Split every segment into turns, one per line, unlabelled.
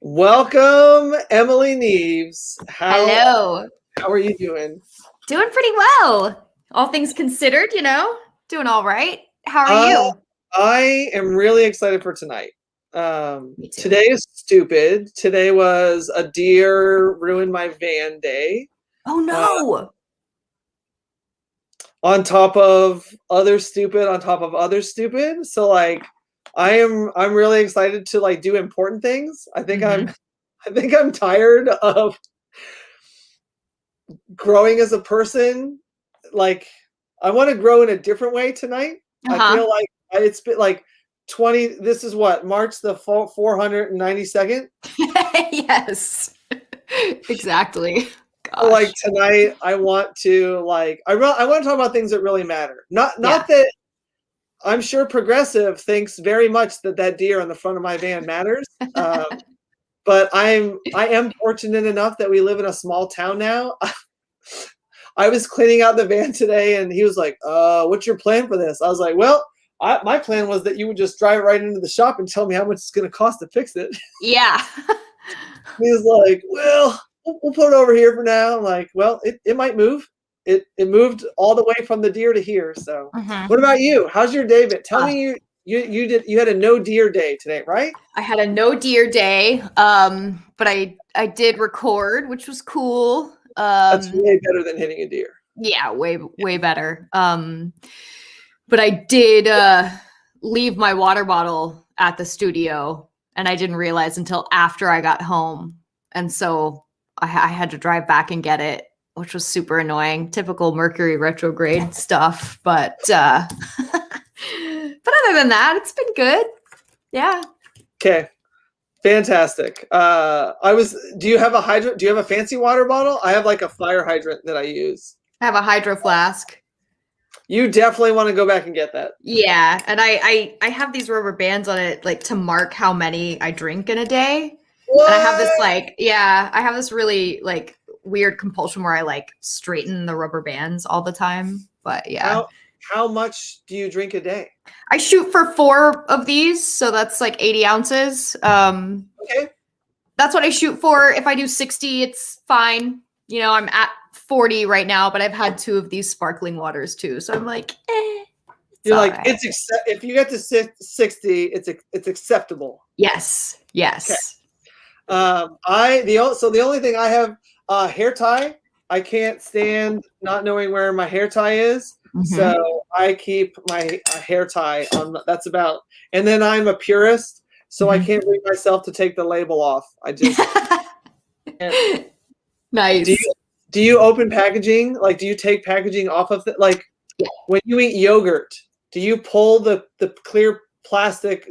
Welcome, Emily Neves.
Hello.
How are you doing?
Doing pretty well. All things considered, doing all right. How are
Uh,
you?
I am really excited for tonight.
Me too.
Today is stupid. Today was a deer ruined my van day.
Oh
Uh,
no.
on top of other stupid, on top of other stupid. So I'm really excited to do important things.
Mm-hmm.
I think I'm tired of growing as a person. Like I want to grow in a different way tonight. I
Uh-huh.
feel like it's been like 20. This is what, March the 492nd.
Yes. Exactly.
So like
Gosh.
tonight I want to I want to talk about things that really matter. Not
Yeah.
that I'm sure progressive thinks very much that that deer on the front of my van matters. But I am fortunate enough that we live in a small town now. I was cleaning out the van today, and he was like, what's your plan for this?" I was like, "Well, my plan was that you would just drive right into the shop and tell me how much it's going to cost to fix it."
Yeah.
He was like, "Well, we'll put it over here for now." I'm like, "Well, it might move." It moved all the way from the deer to here. So,
Mm-hmm.
what about you? How's your day been? Tell me you had a no deer day today, right?
I had a no deer day. But I did record, which was cool.
That's way better than hitting a deer.
Yeah, way better. But I did leave my water bottle at the studio, and I didn't realize until after I got home, and so I had to drive back and get it, which was super annoying. Typical Mercury retrograde stuff, but but other than that, it's been good. Yeah.
Okay. Fantastic. Do you have a hydrant? Do you have a fancy water bottle? I have like a fire hydrant that I use.
I have a hydro flask.
You definitely want to go back and get that.
Yeah, and I have these rubber bands on it like to mark how many I drink in a day. And I have this
What?
I have this really weird compulsion where I straighten the rubber bands all the time. But yeah.
How much do you drink a day?
I shoot for 4 of these, so that's like 80 ounces.
Okay.
That's what I shoot for. If I do 60, it's fine. I'm at 40 right now, but I've had 2 of these sparkling waters too. So I'm like, it's
You're
all
like,
right.
if you get to 60, it's acceptable.
Yes.
Okay.
Yes.
So the only thing I have, hair tie. I can't stand not knowing where my hair tie is.
Mm-hmm.
So I keep my hair tie on. That's about. And then I'm a purist, so I can't bring myself to take the label off. I just can't.
Nice.
Do you open packaging? Like, do you take packaging off of it? Like,
Yeah.
when you eat yogurt, do you pull the clear plastic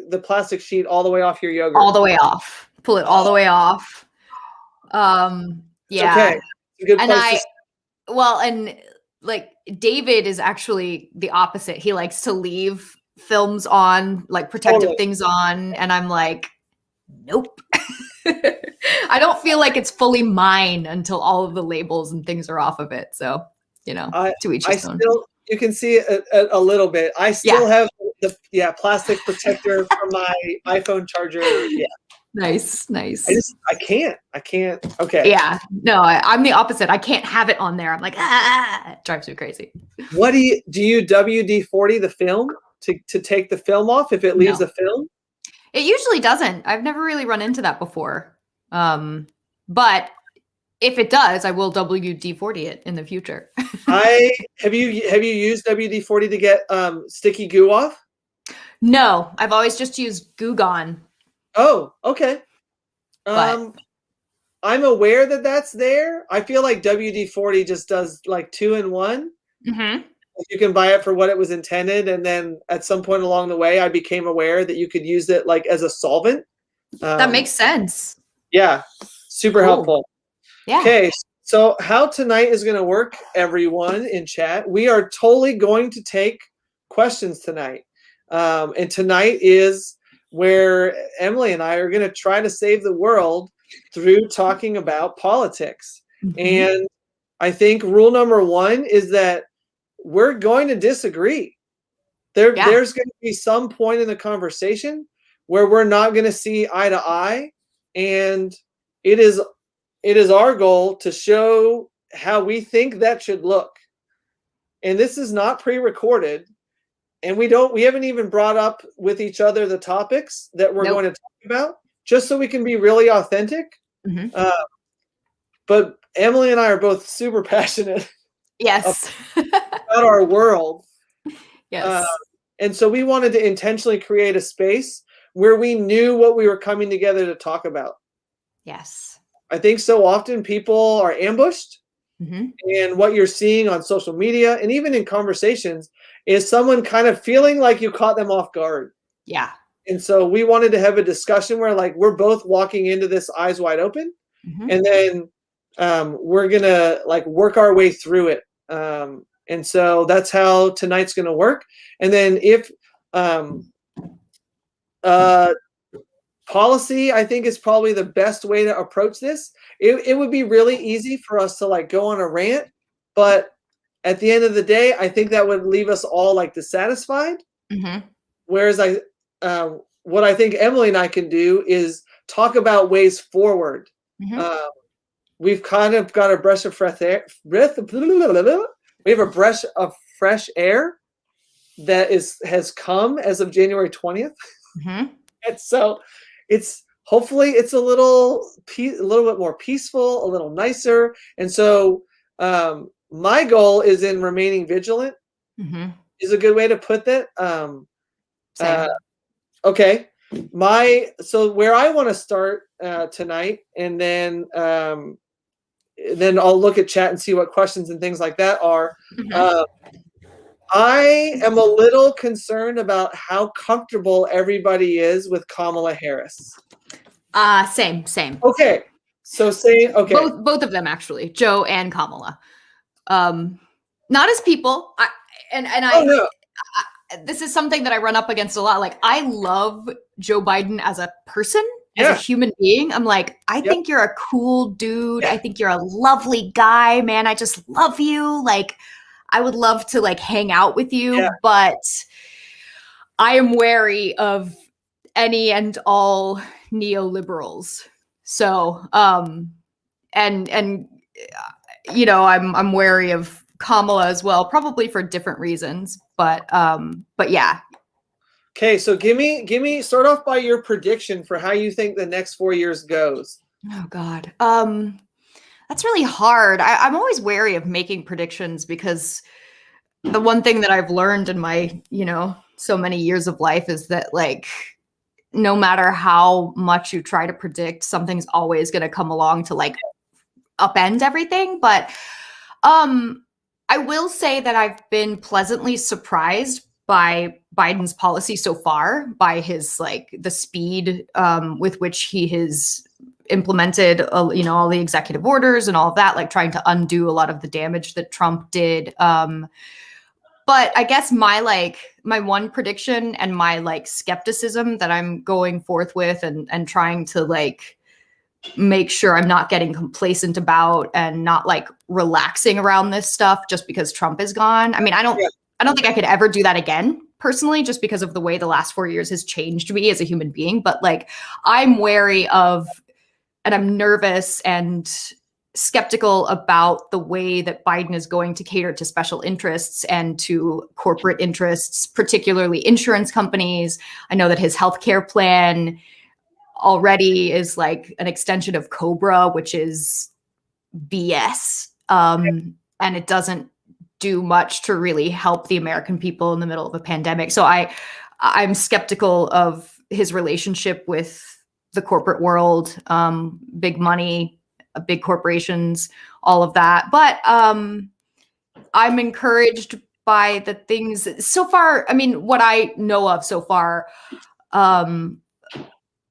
sheet all the way off your yogurt?
All the way off. Pull it all the way off. Yeah.
Okay. It's a good
And
place
and like David is actually the opposite. He likes to leave films on, like protective things on, and I'm like, nope. I don't feel like it's fully mine until all of the labels and things are off of it. So, to each his own.
You can see it a little bit. I still have the plastic protector from my iPhone charger. Yeah.
Nice.
I can't. Okay.
Yeah. No, I'm the opposite. I can't have it on there. I'm like, it drives me crazy.
What do you WD-40 the film to take the film off if it leaves the film?
It usually doesn't. I've never really run into that before. But if it does, I will WD-40 it in the future.
Have you used WD-40 to get sticky goo off?
No, I've always just used Goo Gone.
Oh, okay. I'm aware that that's there. I feel like WD-40 just does like 2-in-1.
Mm-hmm.
You can buy it for what it was intended, and then at some point along the way, I became aware that you could use it like as a solvent.
That makes sense.
Yeah, super helpful.
Yeah.
Okay, so how tonight is going to work, everyone in chat? We are totally going to take questions tonight, and tonight is where Emily and I are going to try to save the world through talking about politics.
Mm-hmm.
And I think rule number 1 is that we're going to disagree. There's going to be some point in the conversation where we're not going to see eye to eye, and it is our goal to show how we think that should look. And this is not pre-recorded, and we haven't even brought up with each other the topics that we're going to talk about, just so we can be really authentic.
Mm-hmm.
But Emily and I are both super passionate
Yes.
about our world.
Yes.
And so we wanted to intentionally create a space where we knew what we were coming together to talk about.
Yes.
I think so often people are ambushed,
Mm-hmm.
and what you're seeing on social media and even in conversations is someone kind of feeling like you caught them off guard.
Yeah.
And so we wanted to have a discussion where like we're both walking into this eyes wide open,
Mm-hmm.
and then we're gonna like work our way through it. And so that's how tonight's gonna work. And then if policy, I think, is probably the best way to approach this. It would be really easy for us to like go on a rant, but at the end of the day, I think that would leave us all like dissatisfied.
Mm-hmm.
Whereas what I think Emily and I can do is talk about ways forward.
Mm-hmm.
We've kind of got a breath of fresh air. We have a breath of fresh air that has come as of January 20th.
Mm-hmm.
And so hopefully it's a little bit more peaceful, a little nicer. And so my goal is in remaining vigilant.
Mm-hmm.
Is a good way to put that.
Same.
Okay. So where I want to start tonight, and then I'll look at chat and see what questions and things like that are.
Mm-hmm.
I am a little concerned about how comfortable everybody is with Kamala Harris.
Same.
Okay. So okay.
Both of them actually, Joe and Kamala. Not as people. This is something that I run up against a lot. Like, I love Joe Biden as a person, as a human being. I'm like, I think you're a cool dude. I think you're a lovely guy, man. I just love you. Like, I would love to like hang out with you, but I am wary of any and all neoliberals. So, and you know, I'm wary of Kamala as well, probably for different reasons, but yeah.
Okay, so give me start off by your prediction for how you think the next 4 years goes.
Oh God. That's really hard. I'm always wary of making predictions because the one thing that I've learned in my, so many years of life is that like, no matter how much you try to predict, something's always going to come along to like upend everything. But I will say that I've been pleasantly surprised by Biden's policy so far, by his like the speed with which he has implemented, all the executive orders and all of that, like trying to undo a lot of the damage that Trump did. But I guess my one prediction and my like skepticism that I'm going forth with and trying to like make sure I'm not getting complacent about and not like relaxing around this stuff just because Trump is gone. I mean, I don't think I could ever do that again personally, just because of the way the last 4 years has changed me as a human being. But like, I'm wary of, and I'm nervous and skeptical about the way that Biden is going to cater to special interests and to corporate interests, particularly insurance companies. I know that his healthcare plan already is like an extension of COBRA, which is BS. And it doesn't do much to really help the American people in the middle of a pandemic. So I'm skeptical of his relationship with the corporate world, big money, big corporations, all of that. But I'm encouraged by the things so far. I mean, what I know of so far,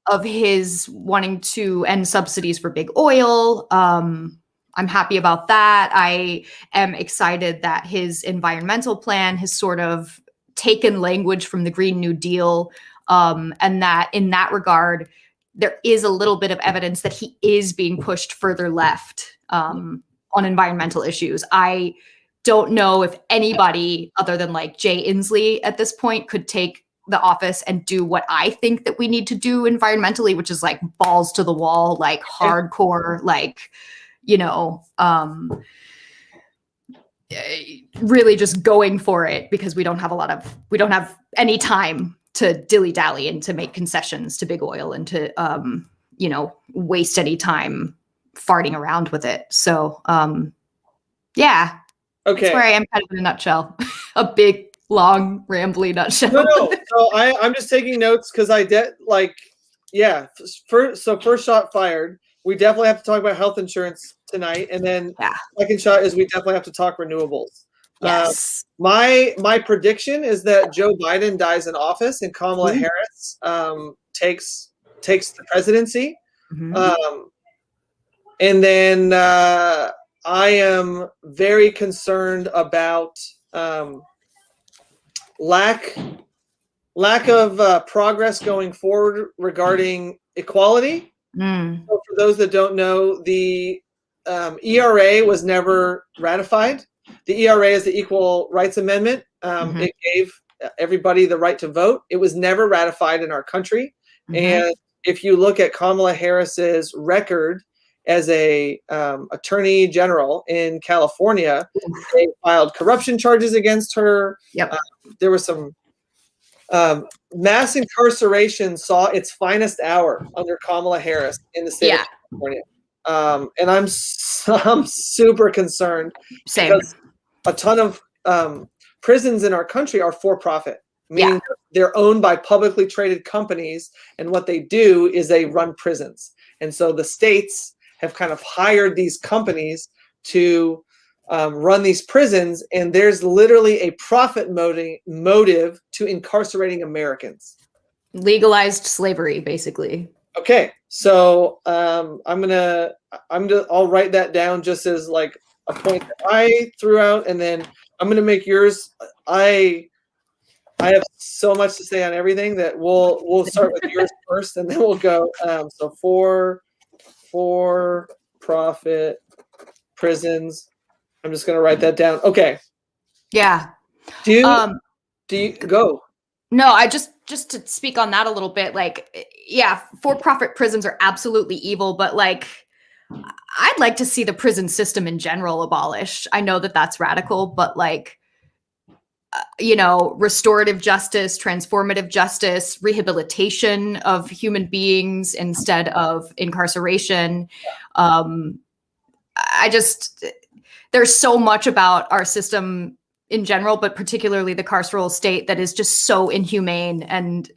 of his wanting to end subsidies for big oil. I'm happy about that. I am excited that his environmental plan has sort of taken language from the Green New Deal, and that in that regard, there is a little bit of evidence that he is being pushed further left on environmental issues. I don't know if anybody other than like Jay Inslee at this point could take the office and do what I think that we need to do environmentally, which is like balls to the wall, like hardcore, like, you know, really just going for it, because we don't have any time to dilly dally and to make concessions to big oil and to, you know, waste any time farting around with it. So, yeah,
Okay.
That's where I am, kind of in a nutshell. A big, long, rambly nutshell.
No. So I'm just taking notes because first shot fired. We definitely have to talk about health insurance tonight, and then second shot is we definitely have to talk renewables.
Yes.
My prediction is that Joe Biden dies in office and Kamala Harris takes the presidency. And then I am very concerned about lack of progress going forward regarding equality. So for those that don't know, the ERA was never ratified. The ERA is the Equal Rights Amendment. It gave everybody the right to vote. It was never ratified in our country. And if you look at Kamala Harris's record as a attorney general in California, they filed corruption charges against her. There was some mass incarceration saw its finest hour under Kamala Harris in the state of California. And I'm super concerned because a ton of prisons in our country are for profit, meaning they're owned by publicly traded companies, and what they do is they run prisons. And so the states have kind of hired these companies to run these prisons, and there's literally a profit motive to incarcerating Americans.
Legalized slavery, basically.
Okay, so I'll write that down just as like a point that I threw out, and then I'm gonna make yours. I have so much to say on everything that we'll start with yours first, and then we'll go. So for profit prisons. I'm just gonna write that down. Okay.
Yeah.
Do you go?
No, I just to speak on that a little bit, like, yeah, for-profit prisons are absolutely evil, but like, I'd like to see the prison system in general abolished. I know that that's radical, but like, you know, restorative justice, transformative justice, rehabilitation of human beings instead of incarceration. There's so much about our system in general, but particularly the carceral state, that is just so inhumane and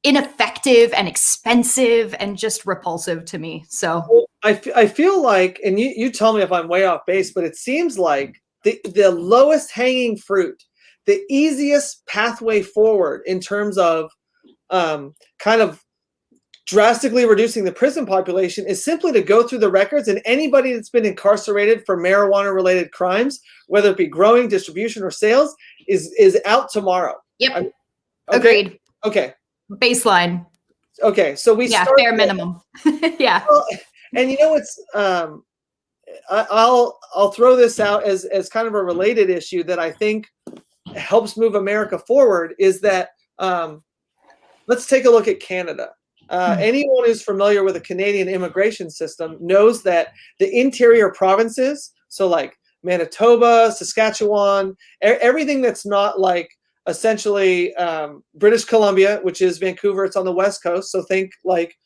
ineffective and expensive and just repulsive to me. So
I feel like, and you tell me if I'm way off base, but it seems like the lowest hanging fruit, the easiest pathway forward in terms of kind of drastically reducing the prison population is simply to go through the records, and anybody that's been incarcerated for marijuana related crimes, whether it be growing, distribution, or sales, is out tomorrow.
Yep. Agreed.
Okay.
Baseline.
Okay. So we start
bare minimum. Yeah.
Well, and you know what's I'll throw this out as kind of a related issue that I think helps move America forward is that let's take a look at Canada. Anyone who's familiar with the Canadian immigration system knows that the interior provinces, so like Manitoba, Saskatchewan, everything that's not like essentially British Columbia, which is Vancouver, it's on the west coast. So think like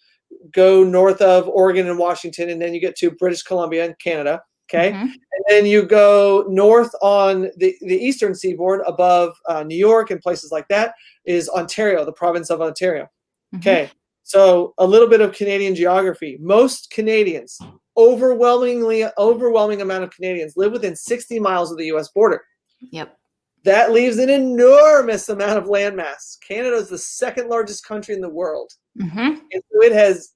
go north of Oregon and Washington, and then you get to British Columbia and Canada. Okay. And then you go north on the eastern seaboard above New York and places like that is Ontario, the province of Ontario. Okay. So a little bit of Canadian geography. Most Canadians, overwhelming amount of Canadians live within 60 miles of the U.S. border.
Yep.
That leaves an enormous amount of landmass. Canada is the second largest country in the world. And so it has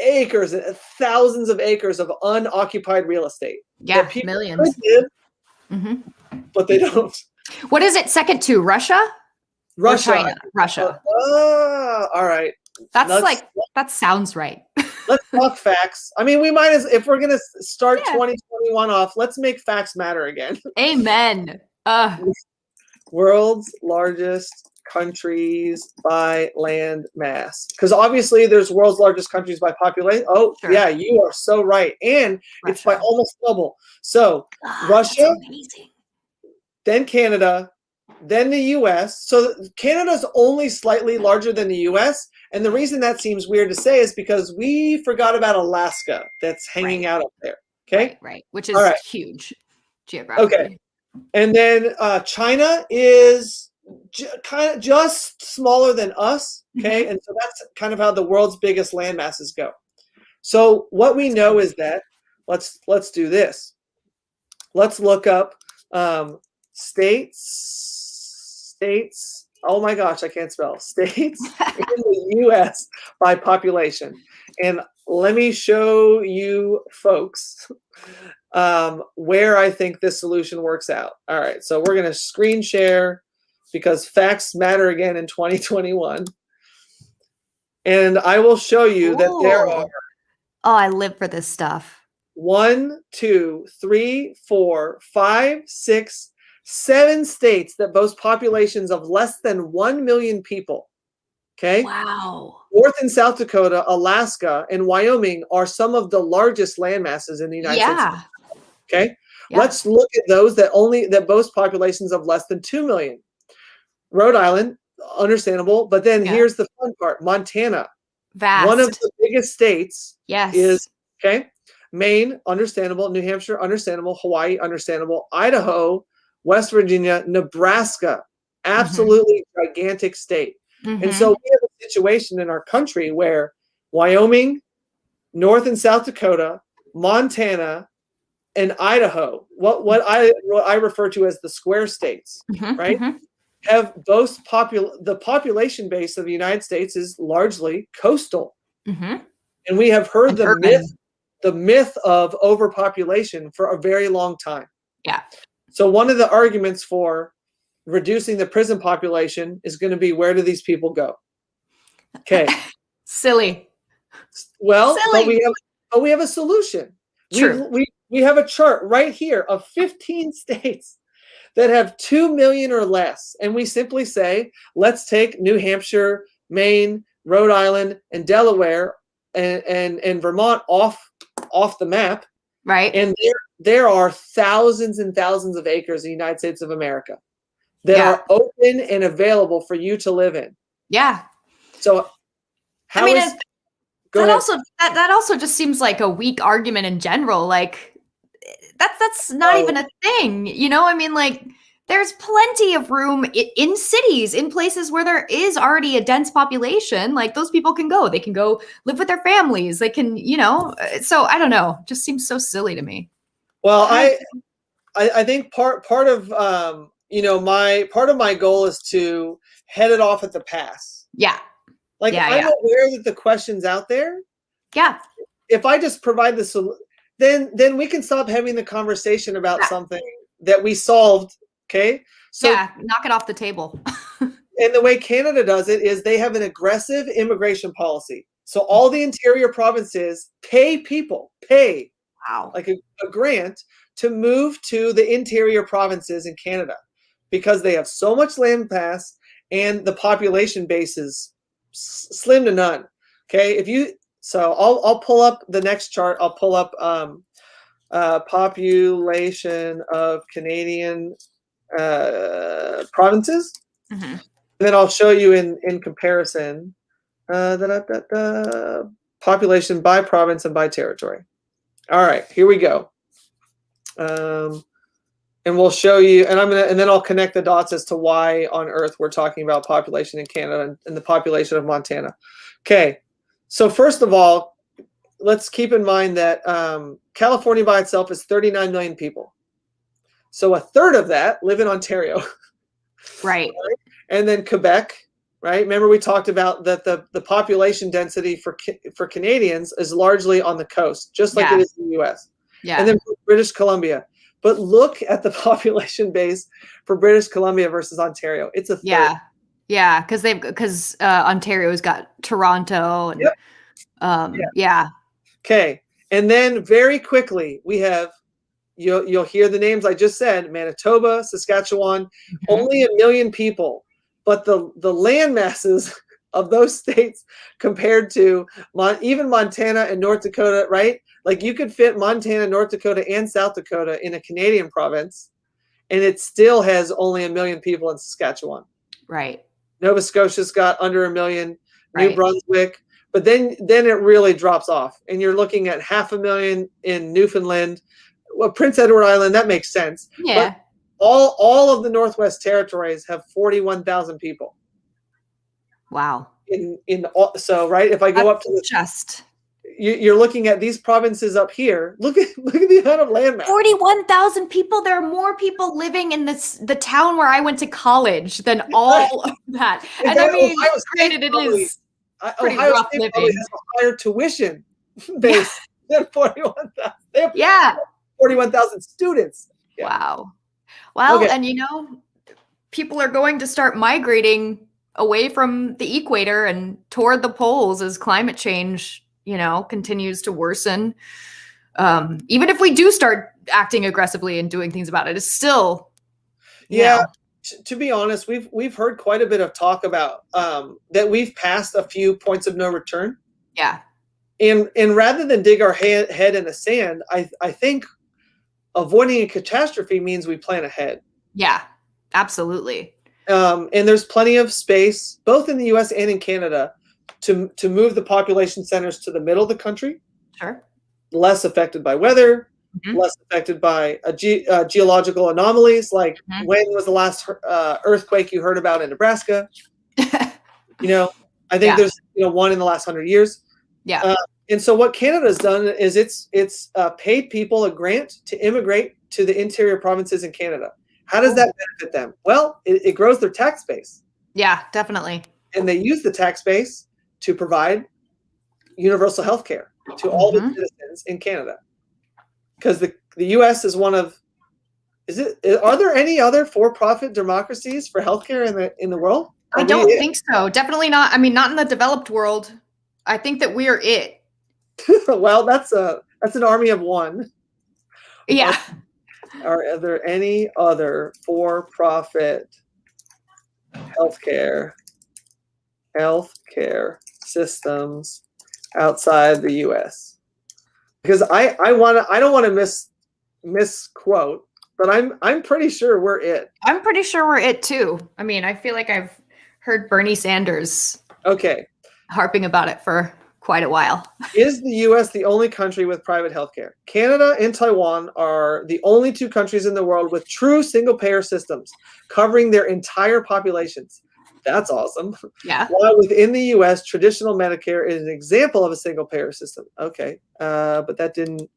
acres, thousands of acres of unoccupied real estate.
Yeah, millions.
Live, but they don't.
What is it second to? Russia?
Russia.
Or China? Russia.
All right.
That sounds right.
Let's talk facts. I mean, we might as, if we're going to start 2021 off, let's make facts matter again.
Amen.
World's largest countries by land mass? Because obviously there's world's largest countries by population. Oh,
Sure.
yeah, you are so right. And it's by
Russia.
almost double. So
That's
Russia,
amazing.
then Canada, then the US. So Canada's only slightly larger than the US. And the reason that seems weird to say is because we forgot about Alaska that's hanging out up there. Okay.
Right. Which is
All right.
huge geographically.
Okay. And then China is kind of just smaller than us. Okay. And so that's kind of how the world's biggest land masses go. So what we know is that let's do this. Let's look up states. Oh my gosh, I can't spell. States in the US by population. And let me show you folks where I think this solution works out. All right, so we're going to screen share because facts matter again in 2021. And I will show you that there are.
Oh, I live for this stuff.
1, 2, 3, 4, 5, 6, 7 states that boast populations of less than 1 million people. Okay.
Wow.
North and South Dakota, Alaska, and Wyoming are some of the largest land masses in the United States. Okay.
Yeah.
Let's look at those that boast populations of less than 2 million. Rhode Island, understandable. But then here's the fun part. Montana,
vast.
One of the biggest states is, okay, Maine, understandable. New Hampshire, understandable. Hawaii, understandable. Idaho, West Virginia, Nebraska, absolutely gigantic state. And so we have a situation in our country where Wyoming, North and South Dakota, Montana, and Idaho, what I refer to as the square states, right, have both the population base of the United States is largely coastal. And we have heard the myth of overpopulation for a very long time.
Yeah.
So one of the arguments for reducing the prison population is going to be, where do these people go? Okay.
Silly.
Well, silly. But we have a solution.
True.
We have a chart right here of 15 states that have 2 million or less. And we simply say, let's take New Hampshire, Maine, Rhode Island, and Delaware and Vermont off the map.
Right.
And there are thousands and thousands of acres in the United States of America that are open and available for you to live in.
Yeah.
So
that also just seems like a weak argument in general. Like that's not even a thing, you know? I mean, like, there's plenty of room in cities, in places where there is already a dense population. Like, those people can go. They can go live with their families. They can, you know. So I don't know. Just seems so silly to me.
Well, I think part of my goal is to head it off at the pass.
Yeah.
Like, I'm aware that the question's out there.
Yeah.
If I just provide the solution, then we can stop having the conversation about something that we solved. Okay. So
knock it off the table.
And the way Canada does it is they have an aggressive immigration policy. So all the interior provinces pay like a grant to move to the interior provinces in Canada because they have so much land mass and the population base is slim to none. Okay. I'll pull up the next chart. I'll pull up population of Canadian provinces. And then I'll show you in comparison population by province and by territory. All right, here we go. And we'll show you, and then I'll connect the dots as to why on earth we're talking about population in Canada and the population of Montana. Okay, so first of all, let's keep in mind that California by itself is 39 million people. So a third of that live in Ontario.
Right.
And then Quebec, right? Remember we talked about that the population density for Canadians is largely on the coast, just like it is in the US.
Yeah.
And then British Columbia. But look at the population base for British Columbia versus Ontario. It's a third.
Yeah, because Ontario's got Toronto and
Okay. And then very quickly we have you'll hear the names I just said: Manitoba, Saskatchewan, only 1 million people, but the land masses of those states compared to even Montana and North Dakota, right? Like you could fit Montana, North Dakota, and South Dakota in a Canadian province, and it still has only 1 million people in Saskatchewan.
Right.
Nova Scotia's got under 1 million, New
Right.
Brunswick, but then it really drops off, and you're looking at 500,000 in Newfoundland. Well, Prince Edward Island, that makes sense.
Yeah.
But all of the Northwest Territories have 41,000 people.
Wow.
So right, if I go up to the
just,
you're looking at these provinces up here. Look at the amount of land mass.
41,000 people. There are more people living in the town where I went to college than all of that. And I mean, granted, it is pretty
Ohio
rough
State
living.
probably has a higher tuition base than 41,000. They have
Yeah.
41,000 students. Yeah.
Wow. Well,
Okay.
and people are going to start migrating away from the equator and toward the poles as climate change, continues to worsen. Even if we do start acting aggressively and doing things about it, it's still,
to be honest, we've heard quite a bit of talk about that we've passed a few points of no return.
Yeah.
And rather than dig our head in the sand, I think avoiding a catastrophe means we plan ahead.
Yeah, absolutely.
And there's plenty of space, both in the U.S. and in Canada, to move the population centers to the middle of the country.
Sure.
Less affected by weather, less affected by geological anomalies, like when was the last earthquake you heard about in Nebraska? I think there's one in the last 100 years.
Yeah.
And so what Canada has done is it's paid people a grant to immigrate to the interior provinces in Canada. How does that benefit them? Well, it grows their tax base.
Yeah, definitely.
And they use the tax base to provide universal health care to all the citizens in Canada. Because the U.S. is one of, are there any other for-profit democracies for healthcare in the world?
I don't think so. Definitely not. I mean, not in the developed world. I think that we are it.
Well, that's an army of one.
Yeah.
Are there any other for-profit healthcare systems outside the U.S.? Because I don't want to misquote, but I'm pretty sure we're it.
I'm pretty sure we're it too. I mean, I feel like I've heard Bernie Sanders harping about it for quite a while.
Is the U.S. the only country with private healthcare? Canada and Taiwan are the only two countries in the world with true single-payer systems covering their entire populations. That's awesome.
Yeah.
While within the U.S., traditional Medicare is an example of a single-payer system. Okay, but that didn't.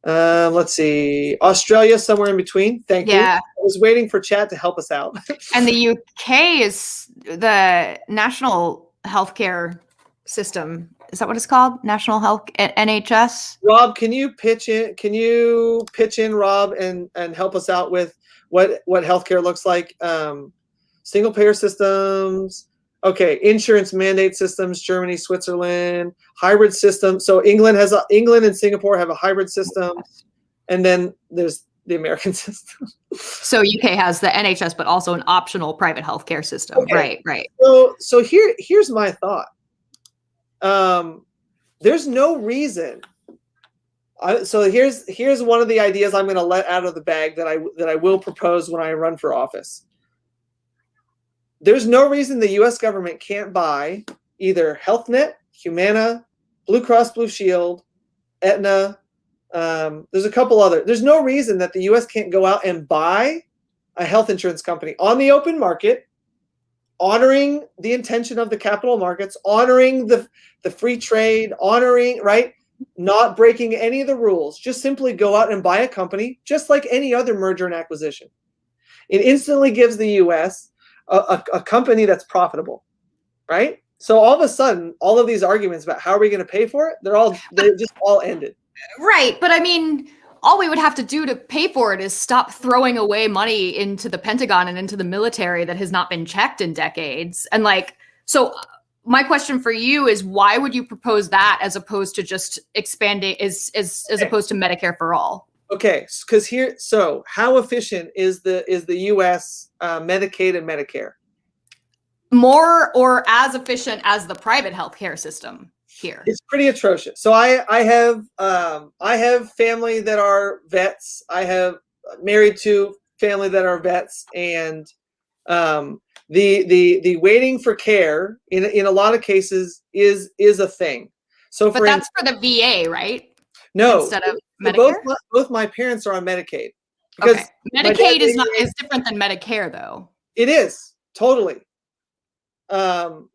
Let's see. Australia, somewhere in between. Thank you. I was waiting for chat to help us out.
And the UK is the national healthcare system. Is that what it's called? National Health NHS.
Rob, can you pitch in, Rob, and help us out with what healthcare looks like? Single payer systems. Okay, insurance mandate systems. Germany, Switzerland, hybrid system. So England and Singapore have a hybrid system, and then there's the American system.
So UK has the NHS, but also an optional private healthcare system. Okay. Right.
So here's my thought. There's no reason. So here's one of the ideas I'm going to let out of the bag that I will propose when I run for office. There's no reason the U.S. government can't buy either HealthNet, Humana, Blue Cross Blue Shield, Aetna. There's a couple other. There's no reason that the U.S. can't go out and buy a health insurance company on the open market, honoring the intention of the capital markets, honoring the free trade, not breaking any of the rules. Just simply go out and buy a company, just like any other merger and acquisition. It instantly gives the U.S. a company that's profitable, right? So all of a sudden, all of these arguments about how are we going to pay for it, they just all ended. Right,
but I mean, all we would have to do to pay for it is stop throwing away money into the Pentagon and into the military that has not been checked in decades. And so my question for you is, why would you propose that as opposed to just expanding, as opposed to Medicare for all?
Okay, because so how efficient is the U.S. Medicaid and Medicare?
more or as efficient as the private healthcare system here.
It's pretty atrocious. So I have family that are vets. I have married to family that are vets, and the waiting for care in a lot of cases is a thing. So
But that's for the VA, right?
no,
Instead of
so
Medicare?
both my parents are on Medicaid because
Okay.
my dad
Medicaid is different than Medicare, though.
it is totally. Um,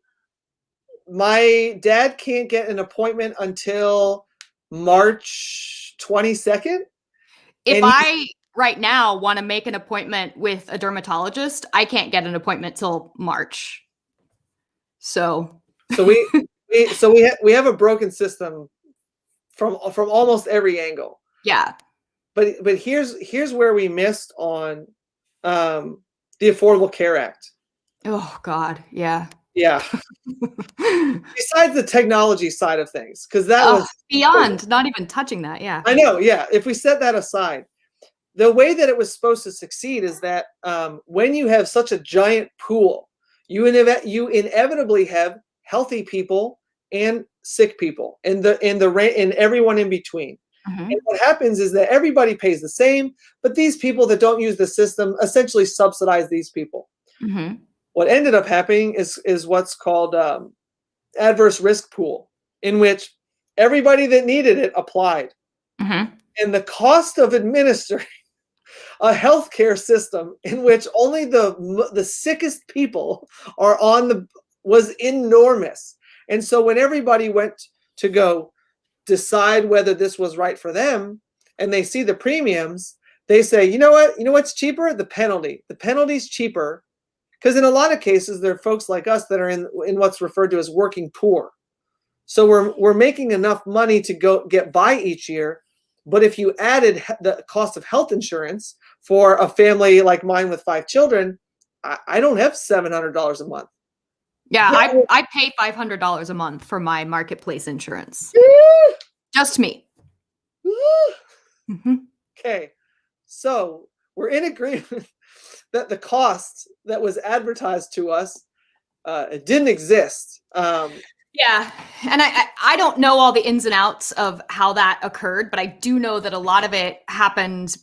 my dad can't get an appointment until March 22nd.
If
And
I right now want to make an appointment with a dermatologist, I can't get an appointment till March. So
we have a broken system from almost every angle.
yeah.
But here's where we missed on the Affordable Care Act.
Oh God, yeah.
Yeah. Besides the technology side of things, because that was
beyond, not even touching that. Yeah.
I know, yeah. If we set that aside, the way that it was supposed to succeed is that when you have such a giant pool, you inevitably have healthy people and sick people, and everyone in between.
Mm-hmm.
And what happens is that everybody pays the same, but these people that don't use the system essentially subsidize these people.
Mm-hmm.
What ended up happening is what's called adverse risk pool, in which everybody that needed it applied.
Mm-hmm.
And the cost of administering a healthcare system in which only the sickest people are was enormous. And so when everybody went to go decide whether this was right for them, and they see the premiums, they say, you know what's cheaper? The penalty. The penalty's cheaper because in a lot of cases there are folks like us that are in what's referred to as working poor. So we're making enough money to go get by each year. But if you added the cost of health insurance for a family like mine with 5 children, I don't have $700 a month.
Yeah, I pay $500 a month for my marketplace insurance. Just me. Mm-hmm.
Okay, so we're in agreement that the cost that was advertised to us it didn't exist.
Yeah, and I don't know all the ins and outs of how that occurred, but I do know that a lot of it happened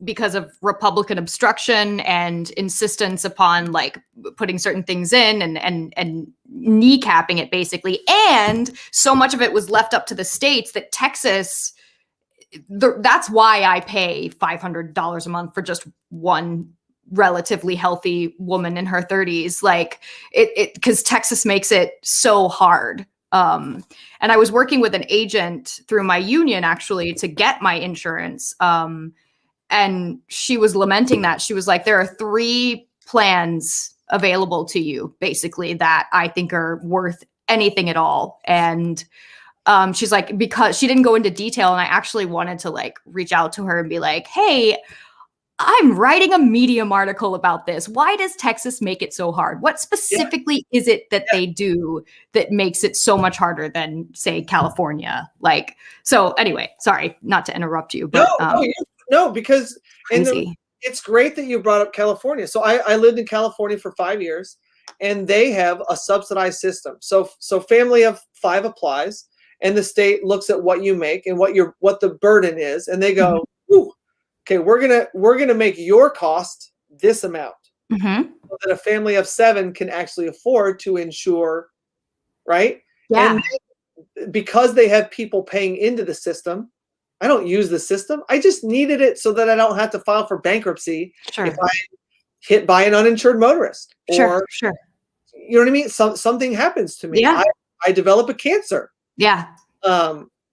because of Republican obstruction and insistence upon like putting certain things in and kneecapping it basically, and so much of it was left up to the states that Texas. That's why I pay $500 a month for just one relatively healthy woman in her 30s, like it because Texas makes it so hard. And I was working with an agent through my union actually to get my insurance, and she was lamenting that. She was like, there are 3 plans available to you basically that I think are worth anything at all. And she's like, because she didn't go into detail, and I actually wanted to like reach out to her and be like, hey, I'm writing a Medium article about this. Why does Texas make it so hard? What specifically is it that they do that makes it so much harder than, say, California? Like, so anyway, sorry, not to interrupt you, but
no, because
crazy.
It's great that you brought up California. So I lived in California for 5 years, and they have a subsidized system. So family of 5 applies, and the state looks at what you make and what the burden is, and they go, ooh, okay, we're gonna make your cost this amount, so that a family of 7 can actually afford to insure, right?
Yeah.
And because they have people paying into the system, I don't use the system. I just needed it so that I don't have to file for bankruptcy if I hit by an uninsured motorist. Or,
sure.
You know what I mean? Something happens to me.
Yeah.
I develop a cancer.
Yeah.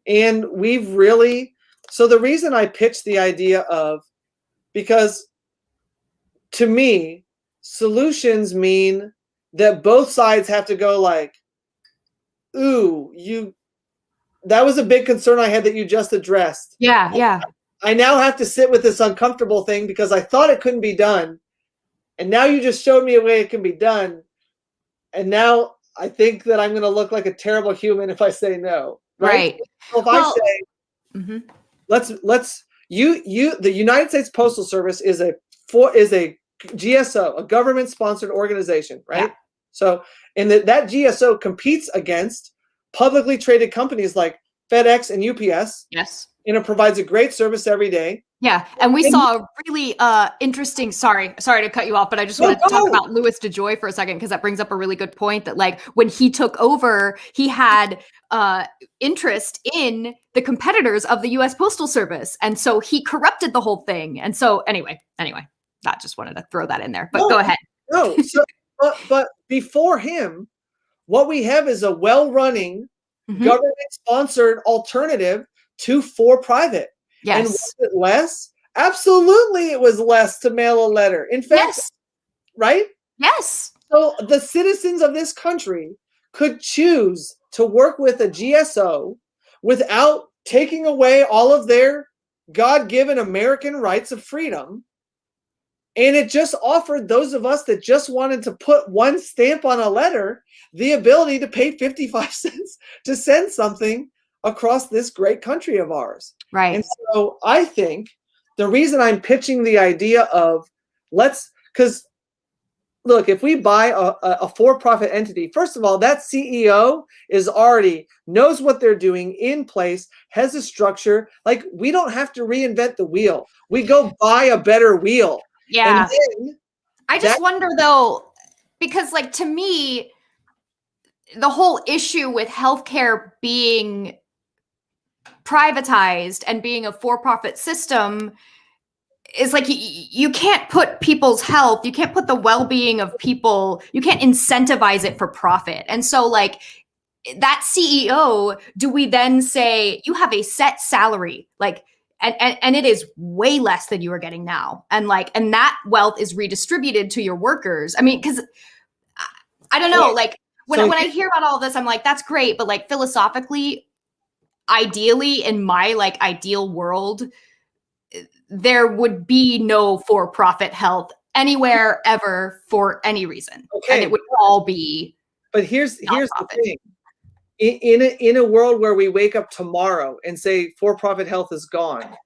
And we've really, so the reason I pitched the idea of, because to me, solutions mean that both sides have to go like, ooh, that was a big concern I had that you just addressed.
Yeah.
I now have to sit with this uncomfortable thing because I thought it couldn't be done. And now you just showed me a way it can be done. And now I think that I'm going to look like a terrible human if I say no. Right. So if I say, the United States Postal Service is a GSO, a government sponsored organization, right? So, and that GSO competes against publicly traded companies like FedEx and UPS.
Yes.
And it provides a great service every day.
Yeah, and we saw a really interesting. Sorry to cut you off, but I just want to talk about Louis DeJoy for a second because that brings up a really good point. That like when he took over, he had interest in the competitors of the U.S. Postal Service, and so he corrupted the whole thing. And so anyway, I just wanted to throw that in there. But go ahead.
No, so but before him, what we have is a well-running, government-sponsored alternative to for-profit.
Yes.
And was it less? Absolutely, it was less to mail a letter. In fact,
yes.
Right?
Yes.
So the citizens of this country could choose to work with a GSO without taking away all of their God-given American rights of freedom. And it just offered those of us that just wanted to put one stamp on a letter the ability to pay 55 cents to send something across this great country of ours.
Right.
And so I think the reason I'm pitching the idea of because look, if we buy a for-profit entity, first of all, that CEO is already knows what they're doing in place, has a structure. Like, we don't have to reinvent the wheel. We go buy a better wheel.
Yeah.
And then
I just wonder though, because like to me, the whole issue with healthcare being privatized and being a for-profit system is like you can't put people's health, you can't put the well-being of people, you can't incentivize it for profit. And so like that CEO, do we then say you have a set salary, like and it is way less than you are getting now, and that wealth is redistributed to your workers? I mean, because I don't know, like when I hear about all this, I'm like, that's great, but like philosophically, ideally, in my like ideal world, there would be no for-profit health anywhere ever for any reason. Okay. And it would all be.
But here's the thing. In a world where we wake up tomorrow and say for-profit health is gone,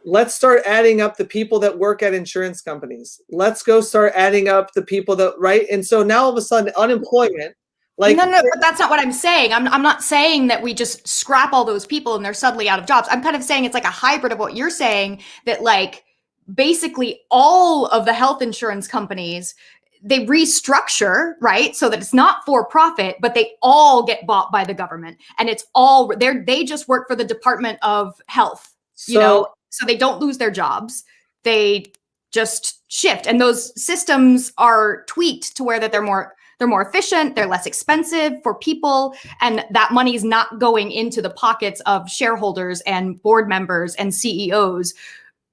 let's start adding up the people that work at insurance companies. Let's go start adding up the people that, right? And so now all of a sudden unemployment, like,
no, but that's not what I'm saying. I'm not saying that we just scrap all those people and they're suddenly out of jobs. I'm kind of saying it's like a hybrid of what you're saying, that like basically all of the health insurance companies, they restructure, right? So that it's not for profit, but they all get bought by the government, and it's all they just work for the Department of Health, so they don't lose their jobs. They just shift, and those systems are tweaked to where that they're more efficient, they're less expensive for people, and that money is not going into the pockets of shareholders and board members and CEOs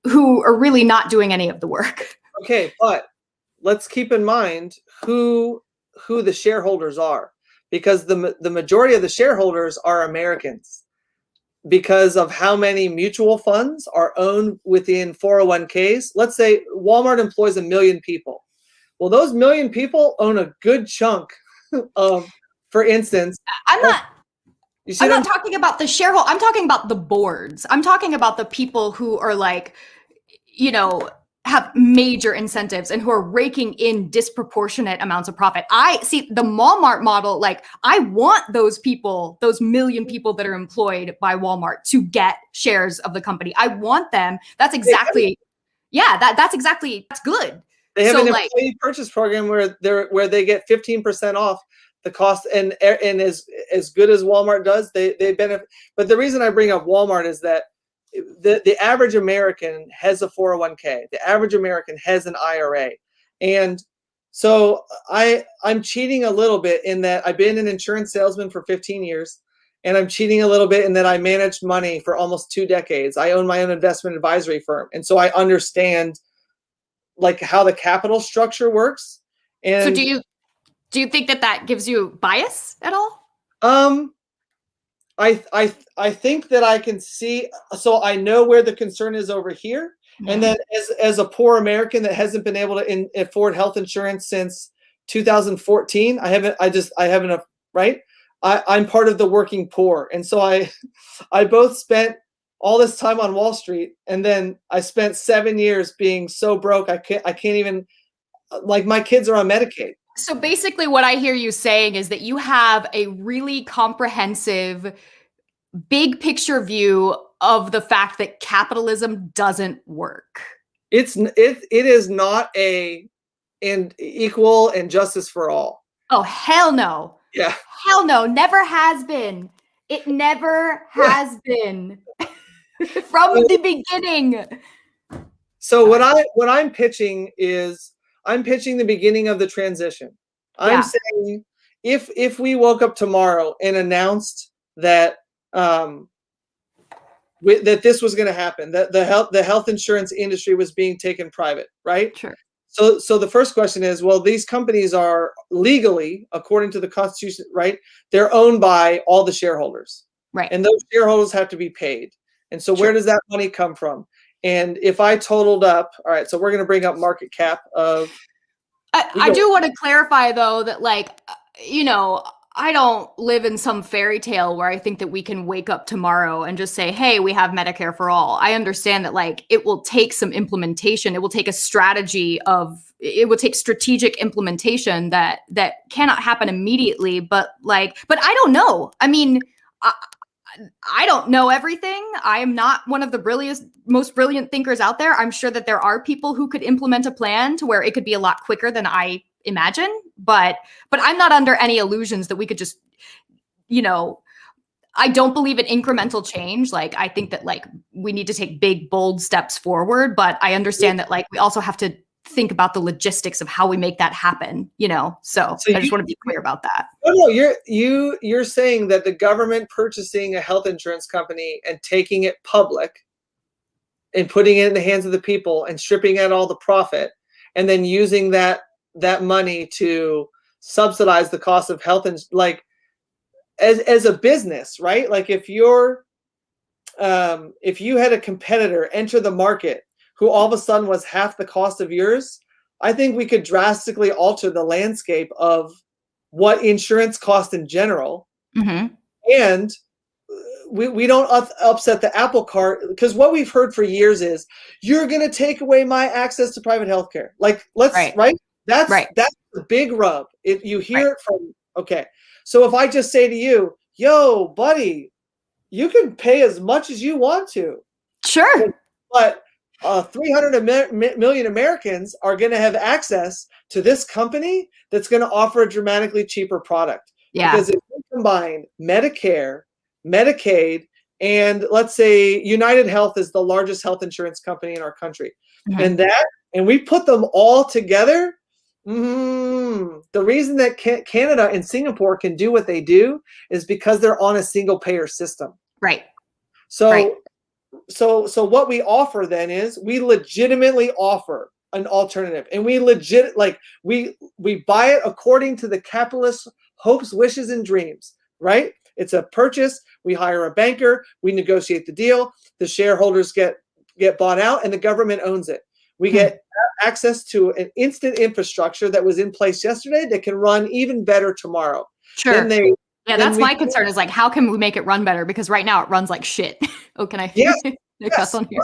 who are really not doing any of the work.
Okay, but let's keep in mind who the shareholders are, because the majority of the shareholders are Americans, because of how many mutual funds are owned within 401ks. Let's say Walmart employs 1 million people. Well, those 1 million people own a good chunk of, for instance,
I'm not talking about the shareholder. I'm talking about the boards. I'm talking about the people who are like, have major incentives and who are raking in disproportionate amounts of profit. I see the Walmart model. Like, I want those people, those 1 million people that are employed by Walmart, to get shares of the company. I want them. That's exactly, that's good.
They have an employee purchase program where they get 15% off the cost, and as good as Walmart does, they benefit. But the reason I bring up Walmart is that the average American has a 401k. The average American has an IRA. And so I'm cheating a little bit in that I've been an insurance salesman for 15 years, and I'm cheating a little bit in that I managed money for almost 2 decades. I own my own investment advisory firm. And so I understand like how the capital structure works. And
so do you think that gives you bias at all?
I think that I can see, so I know where the concern is over here. Mm-hmm. And then as a poor American that hasn't been able to afford health insurance since 2014, I haven't, right? I'm part of the working poor. And so I both spent all this time on Wall Street, and then I spent 7 years being so broke I can't even, like, my kids are on Medicaid.
So basically what I hear you saying is that you have a really comprehensive, big picture view of the fact that capitalism doesn't work.
It is not a and equal and justice for all.
Oh, hell no.
Yeah.
Hell no. Never has been. It never has been. From the beginning.
So
Sorry.
what I'm pitching is I'm pitching the beginning of the transition. I'm
Yeah.
saying if we woke up tomorrow and announced that that this was going to happen, that the health insurance industry was being taken private, right?
Sure.
So the first question is, well, these companies are legally, according to the Constitution, right? They're owned by all the shareholders,
Right.
and those shareholders have to be paid. And so where
Sure.
does that money come from? And if I totaled up, all right, so we're going to bring up market cap of.
I do want to clarify though that I don't live in some fairy tale where I think that we can wake up tomorrow and just say, hey, we have Medicare for all. I understand that it will take some implementation. It will take a strategy it will take strategic implementation that cannot happen immediately. But I don't know. I mean, I don't know everything. I am not one of the most brilliant thinkers out there. I'm sure that there are people who could implement a plan to where it could be a lot quicker than I imagine. But I'm not under any illusions that we could just, I don't believe in incremental change. I think that we need to take big, bold steps forward. But I understand that we also have to think about the logistics of how we make that happen. So I just want to be clear about that.
No, you're saying that the government purchasing a health insurance company and taking it public and putting it in the hands of the people and stripping out all the profit and then using that money to subsidize the cost of health and as a business, right? If you had a competitor enter the market who all of a sudden was half the cost of yours, I think we could drastically alter the landscape of what insurance costs in general.
Mm-hmm.
And we don't upset the apple cart, because what we've heard for years is you're going to take away my access to private healthcare. Right. That's the big rub. If you hear it from, okay. So if I just say to you, yo, buddy, you can pay as much as you want to.
Sure.
But 300 million Americans are going to have access to this company that's going to offer a dramatically cheaper product.
Yeah.
Because if we combine Medicare, Medicaid, and let's say United Health is the largest health insurance company in our country,
Mm-hmm.
and we put them all together, the reason that Canada and Singapore can do what they do is because they're on a single payer system.
Right.
So.
Right.
So what we offer then is we legitimately offer an alternative, and we buy it according to the capitalist hopes, wishes, and dreams, right? It's a purchase. We hire a banker. We negotiate the deal. The shareholders get bought out, and the government owns it. We get access to an instant infrastructure that was in place yesterday that can run even better tomorw.
Sure. That's my concern is how can we make it run better? Because right now it runs like shit. Oh, can I?
Yes.
Cuss on here?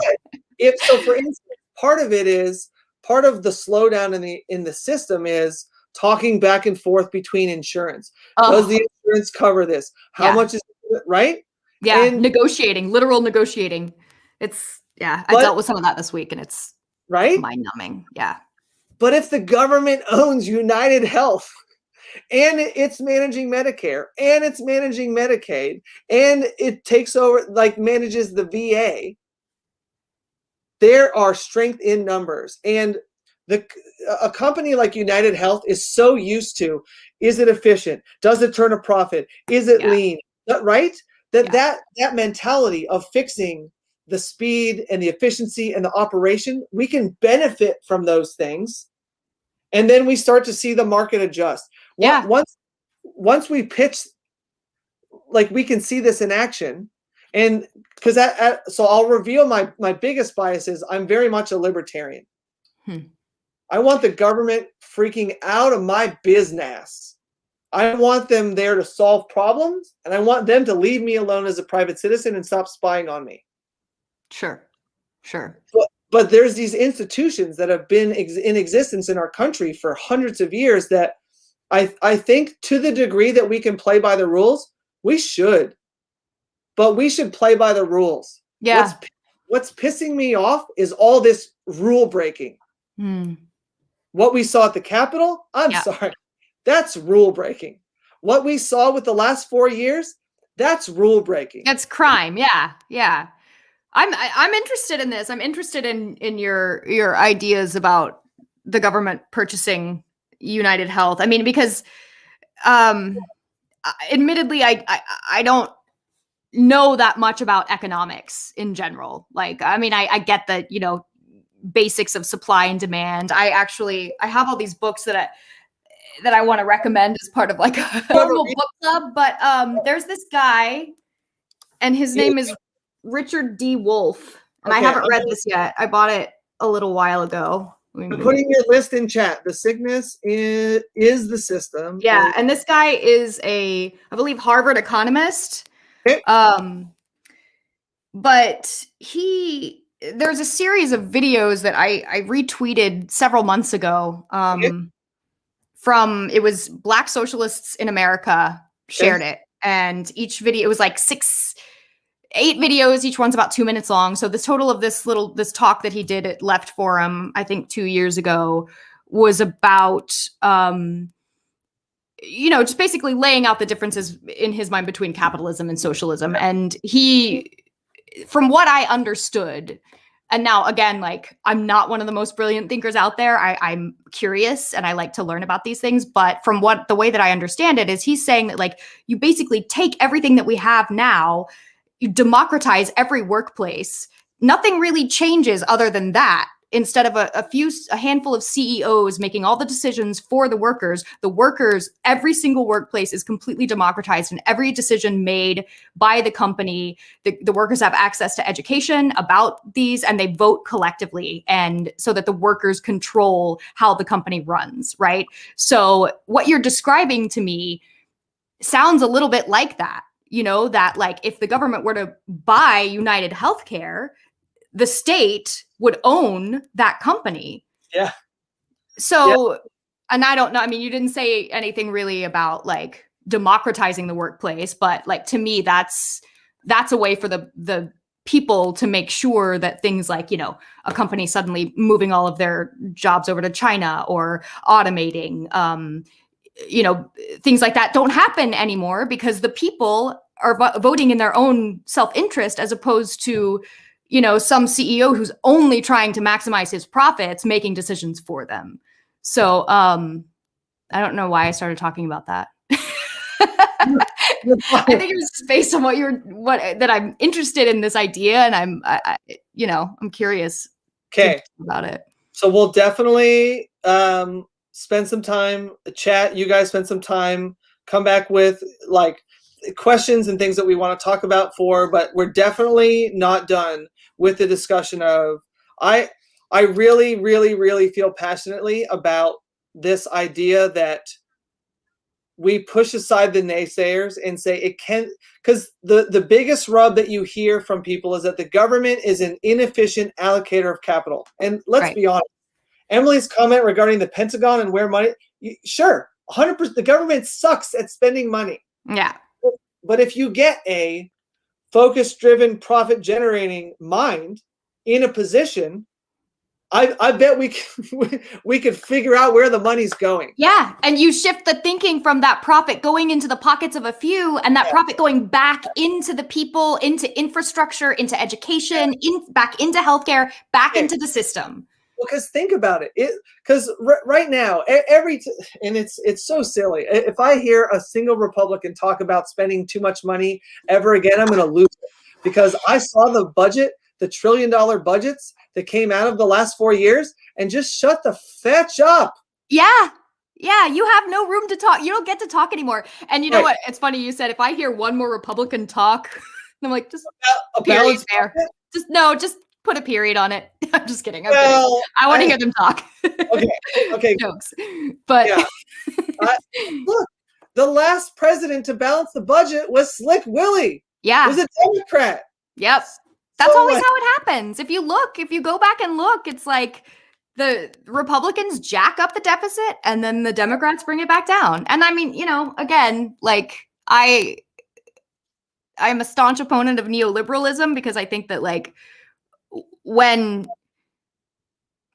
Right. So, for instance, part of the slowdown in the system is talking back and forth between insurance. Does the insurance cover this? How much is it, right?
Yeah, literal negotiating. I dealt with some of that this week, and it's mind-numbing. Yeah.
But if the government owns United Health, and it's managing Medicare, and it's managing Medicaid, and it takes over, manages the VA, there are strength in numbers. And a company like United Health is so used to, is it efficient? Does it turn a profit? Is it lean? Right? That mentality of fixing the speed and the efficiency and the operation, we can benefit from those things. And then we start to see the market adjust.
Yeah.
Once we pitch, we can see this in action. And because so I'll reveal my biggest bias is I'm very much a libertarian. I want the government freaking out of my business. I want them there to solve problems, and I want them to leave me alone as a private citizen and stop spying on me.
Sure.
But there's these institutions that have been in existence in our country for hundreds of years that I think to the degree that we can play by the rules, we should. But we should play by the rules.
Yeah.
What's pissing me off is all this rule breaking. What we saw at the Capitol, I'm sorry, that's rule breaking. What we saw with the last 4 years, that's rule breaking.
That's crime. Yeah. I'm interested in this. I'm interested in your ideas about the government purchasing United Health. I mean, because admittedly, I don't know that much about economics in general. Like, I mean, I get the, basics of supply and demand. I have all these books that I want to recommend as part of like a normal book club. But there's this guy, and his name is Richard D. Wolff. And I haven't read this yet. I bought it a little while ago.
I'm putting your list in chat. The sickness is the system.
Yeah, and this guy is I believe, Harvard economist.
Okay.
But there's a series of videos that I retweeted several months ago. It was Black Socialists in America shared it, and each video, it was like 8 videos, each one's about 2 minutes long. So the total of this talk that he did at Left Forum, I think 2 years ago, was about just basically laying out the differences in his mind between capitalism and socialism. And from what I understood, and now again, like, I'm not one of the most brilliant thinkers out there. I'm curious and I like to learn about these things. But from the way that I understand it is, he's saying that, like, you basically take everything that we have now, you democratize every workplace. Nothing really changes other than that. Instead of a handful of CEOs making all the decisions for the workers, every single workplace is completely democratized, and every decision made by the company, the workers have access to education about these, and they vote collectively, and so that the workers control how the company runs, right? So what you're describing to me sounds a little bit like that, that, like, if the government were to buy United Healthcare, the state would own that company.
Yeah.
So, and I don't know, I mean, you didn't say anything really about, like, democratizing the workplace, but, like, to me, that's a way for the people to make sure that things like, a company suddenly moving all of their jobs over to China or automating, things like that don't happen anymore, because the people are voting in their own self-interest, as opposed to, some CEO who's only trying to maximize his profits, making decisions for them. So I don't know why I started talking about that. I think it was just based on that I'm interested in this idea, and I'm curious about it.
So we'll definitely spend some time, chat. You guys spend some time, come back with, like, questions and things that we want to talk about but we're definitely not done with the discussion of, I really, really, really feel passionately about this idea that we push aside the naysayers and say it can, because the biggest rub that you hear from people is that the government is an inefficient allocator of capital. And let's be honest, Emily's comment regarding the Pentagon and where money, sure, 100%, the government sucks at spending money.
Yeah.
But if you get a focus-driven, profit-generating mind in a position, I bet we could figure out where the money's going.
Yeah, and you shift the thinking from that profit going into the pockets of a few, and that profit going back into the people, into infrastructure, into education, back into healthcare, back into the system.
Well, because think about it. Because right now, and it's so silly. If I hear a single Republican talk about spending too much money ever again, I'm going to lose it. Because I saw the budget, the $1 trillion budgets that came out of the last 4 years, and just shut the fetch up.
Yeah. Yeah, you have no room to talk. You don't get to talk anymore. And you know what? It's funny you said, if I hear one more Republican talk, I'm like, just
a balance there.
Just put a period on it. I'm just kidding. I'm kidding. I want to hear them talk.
Okay.
Jokes. But
look, the last president to balance the budget was Slick Willie.
Yeah.
He was a Democrat.
Yep. That's always how it happens. If you go back and look, it's like, the Republicans jack up the deficit and then the Democrats bring it back down. And I mean, again, like I'm a staunch opponent of neoliberalism because I think that like when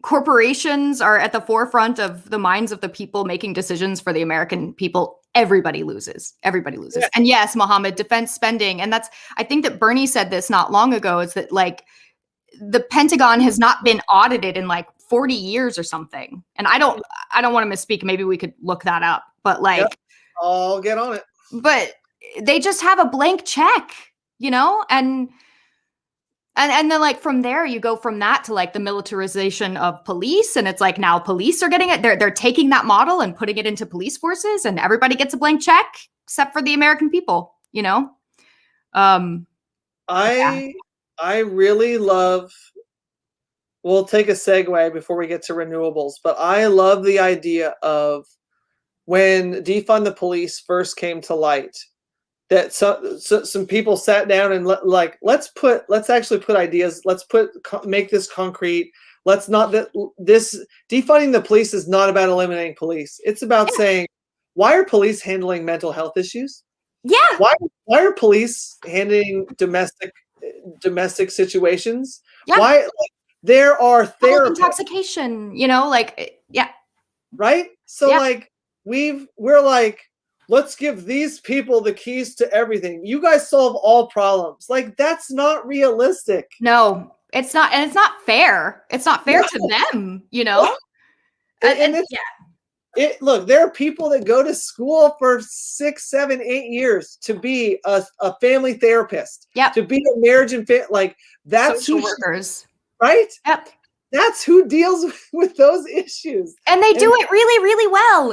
corporations are at the forefront of the minds of the people making decisions for the American people, everybody loses. Everybody loses. Yeah. And yes, Mohammed, defense spending. And I think that Bernie said this not long ago, is that like the Pentagon has not been audited in like 40 years or something. And I don't want to misspeak. Maybe we could look that up, but like, yep,
I'll get on it.
But they just have a blank check, and then like from there you go from that to like the militarization of police, and it's like now police are getting it. They're taking that model and putting it into police forces, and everybody gets a blank check except for the American people.
I really love. We'll take a segue before we get to renewables, but I love the idea of when defund the police first came to light, that some people sat down and let's actually put ideas. Make this concrete. Let's not this defunding the police is not about eliminating police. It's about saying, why are police handling mental health issues?
Yeah.
Why are police handling domestic situations?
Yeah.
Why there are therapists.
Intoxication, yeah.
Right? So we're like, let's give these people the keys to everything. You guys solve all problems. Like, that's not realistic.
No, it's not. And it's not fair. It's not fair to them,
Look, there are people that go to school for 6, 7, 8 years to be a family therapist.
Yep.
To be a marriage and that's
social workers.
Right?
Yep.
That's who deals with those issues.
And they do it really, really well.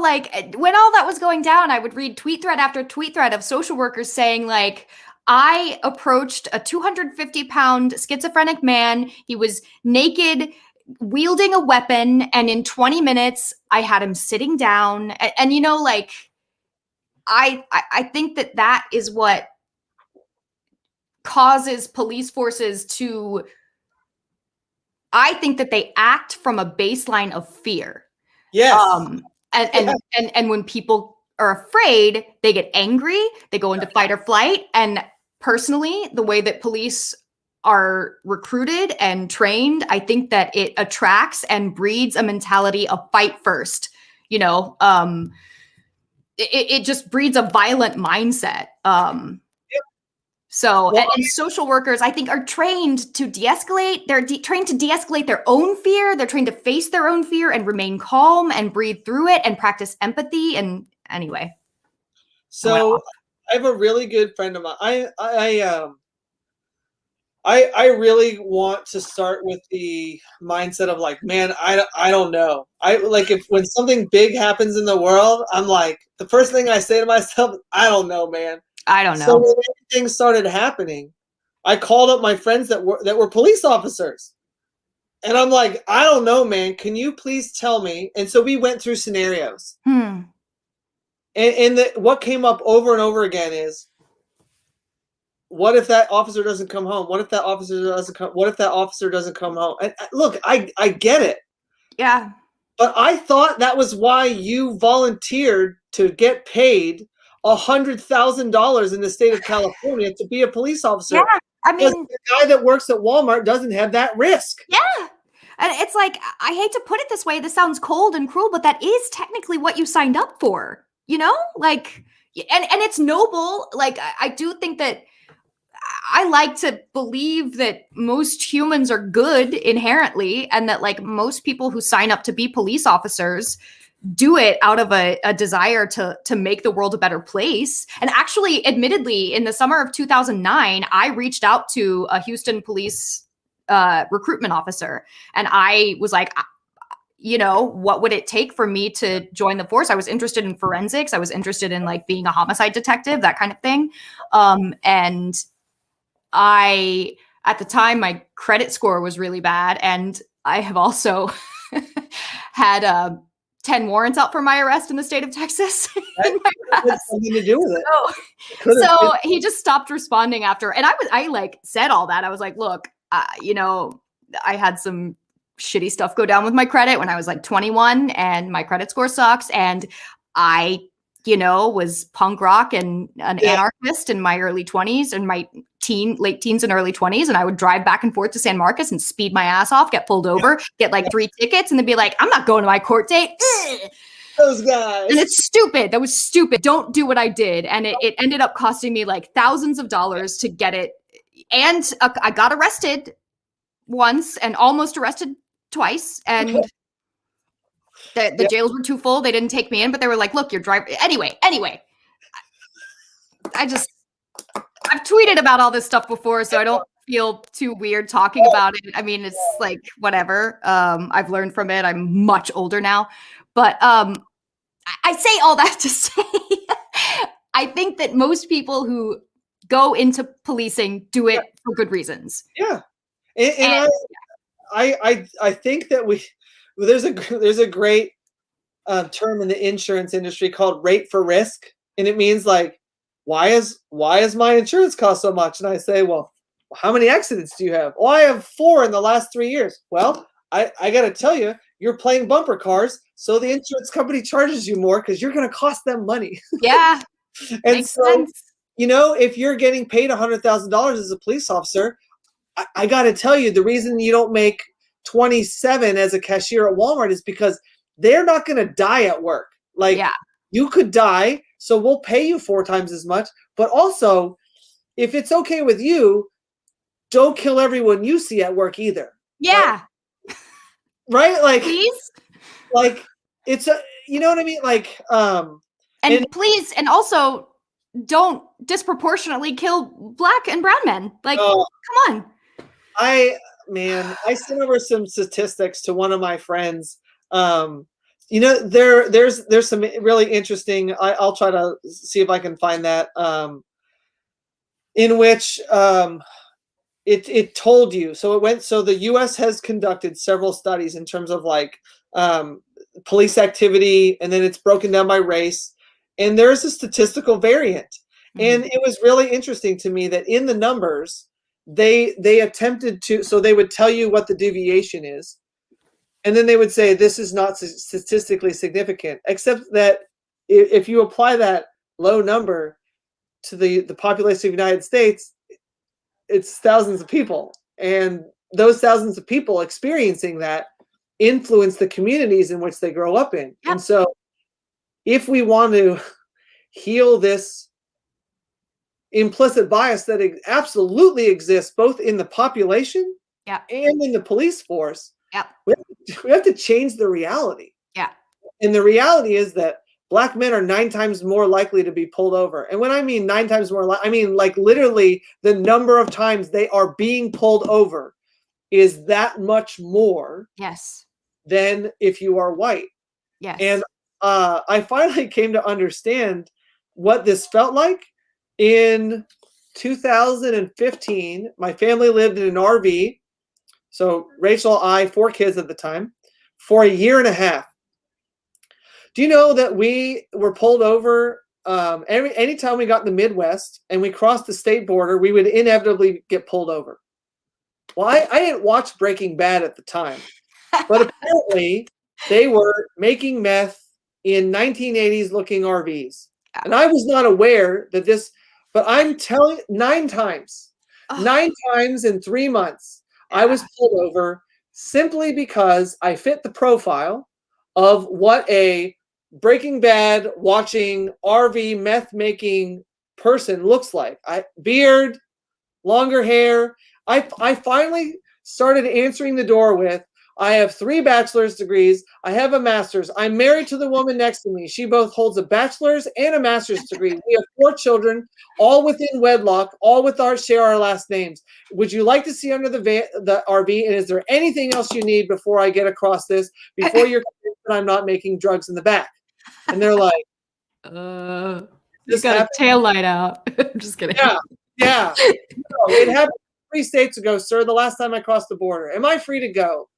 Like when all that was going down, I would read tweet thread after tweet thread of social workers saying like, I approached a 250-pound schizophrenic man. He was naked, wielding a weapon. And in 20 minutes, I had him sitting down. And like, I think that is what causes police forces to, I think that they act from a baseline of fear.
Yes.
And when people are afraid, they get angry, they go into fight or flight. And personally, the way that police are recruited and trained, I think that it attracts and breeds a mentality of fight first. It just breeds a violent mindset. So, and social workers, I think, are trained to de-escalate. They're trained to de-escalate their own fear. They're trained to face their own fear and remain calm and breathe through it and practice empathy. And anyway.
So I have a really good friend of mine. I really want to start with the mindset of like, man, I don't know. When something big happens in the world, I'm like, the first thing I say to myself, I don't know, man.
I don't know.
So when everything started happening, I called up my friends that were police officers. And I'm like, I don't know, man. Can you please tell me? And so we went through scenarios. And what came up over and over again is, what if that officer doesn't come home? What if that officer doesn't come? What if that officer doesn't come home? And look, I get it.
Yeah.
But I thought that was why you volunteered to get paid $100,000 in the state of California to be a police officer.
Yeah, I mean,
the guy that works at Walmart doesn't have that risk.
Yeah. And it's like, I hate to put it this way, this sounds cold and cruel, but that is technically what you signed up for, like, and it's noble. Like, I do think that I like to believe that most humans are good inherently, and that like most people who sign up to be police officers do it out of a desire to make the world a better place. And actually, admittedly, in the summer of 2009, I reached out to a Houston police recruitment officer, and I was like, what would it take for me to join the force? I was interested in forensics. I was interested in like being a homicide detective, that kind of thing. And at the time, my credit score was really bad, and I have also had 10 warrants out for my arrest in the state of Texas.
That had something to do with
it. So he just stopped responding after. And I like said all that. I was like, look, I had some shitty stuff go down with my credit when I was like 21 and my credit score sucks. And I, was punk rock and an anarchist in my early 20s and my late teens and early 20s. And I would drive back and forth to San Marcos and speed my ass off, get pulled over, get like 3 tickets, and then be like, I'm not going to my court date.
Those guys.
And it's stupid. That was stupid. Don't do what I did. And it ended up costing me like thousands of dollars to get it. And I got arrested once and almost arrested twice. And the jails were too full. They didn't take me in, but they were like, look, you're driving. Anyway, I've tweeted about all this stuff before, so I don't feel too weird talking about it. I mean, it's like, whatever. I've learned from it. I'm much older now. But I say all that to say, I think that most people who go into policing do it for good reasons.
Yeah. And I think that there's a great term in the insurance industry called rate for risk. And it means like, why is my insurance cost so much? And I say, well, how many accidents do you have? Oh, I have 4 in the last 3 years. Well, I got to tell you, you're playing bumper cars. So the insurance company charges you more because you're going to cost them money.
Yeah.
And
makes
so,
sense.
If you're getting paid $100,000 as a police officer, I got to tell you, the reason you don't make 27 as a cashier at Walmart is because they're not going to die at work. Like you could die, so we'll pay you 4 times as much. But also, if it's okay with you, don't kill everyone you see at work either.
Yeah.
Right? Like,
please?
Like, it's you know what I mean? Like,
and please, and also don't disproportionately kill Black and brown men. Like, come on.
I sent over some statistics to one of my friends. There's some really interesting. I'll try to see if I can find that. In which it told you. So the U.S. has conducted several studies in terms of like police activity, and then it's broken down by race. And there's a statistical variant, and it was really interesting to me that in the numbers. They attempted to, so they would tell you what the deviation is, and then they would say this is not statistically significant, except that if you apply that low number to the population of the United States, it's thousands of people, and those thousands of people experiencing that influence the communities in which they grow up in. Yep. And so if we want to heal this implicit bias that absolutely exists both in the population and in the police force, we have to change the reality. Yeah. And the reality is that Black men are 9 times more likely to be pulled over. And when I mean 9 times more, I mean like literally the number of times they are being pulled over is that much more than if you are white. Yes. And I finally came to understand what this felt like. In 2015, my family lived in an RV. So Rachel, 4 kids at the time, for a year and a half. Do you know that we were pulled over anytime we got in the Midwest and we crossed the state border, we would inevitably get pulled over. Well, I didn't watch Breaking Bad at the time, but apparently they were making meth in 1980s looking RVs. And I was not aware that this, but I'm telling 9 times in 3 months, I was pulled over simply because I fit the profile of what a Breaking Bad watching RV meth making person looks like. Beard, longer hair. I finally started answering the door with, I have 3 bachelor's degrees. I have a master's. I'm married to the woman next to me. She both holds a bachelor's and a master's degree. We have 4 children, all within wedlock, all with share our last names. Would you like to see under the RV? And is there anything else you need before I get across this? Before you're convinced that I'm not making drugs in the back? And they're like,
you got a tail light out. I'm just kidding.
Yeah. No, it happened 3 states ago, sir, the last time I crossed the border. Am I free to go?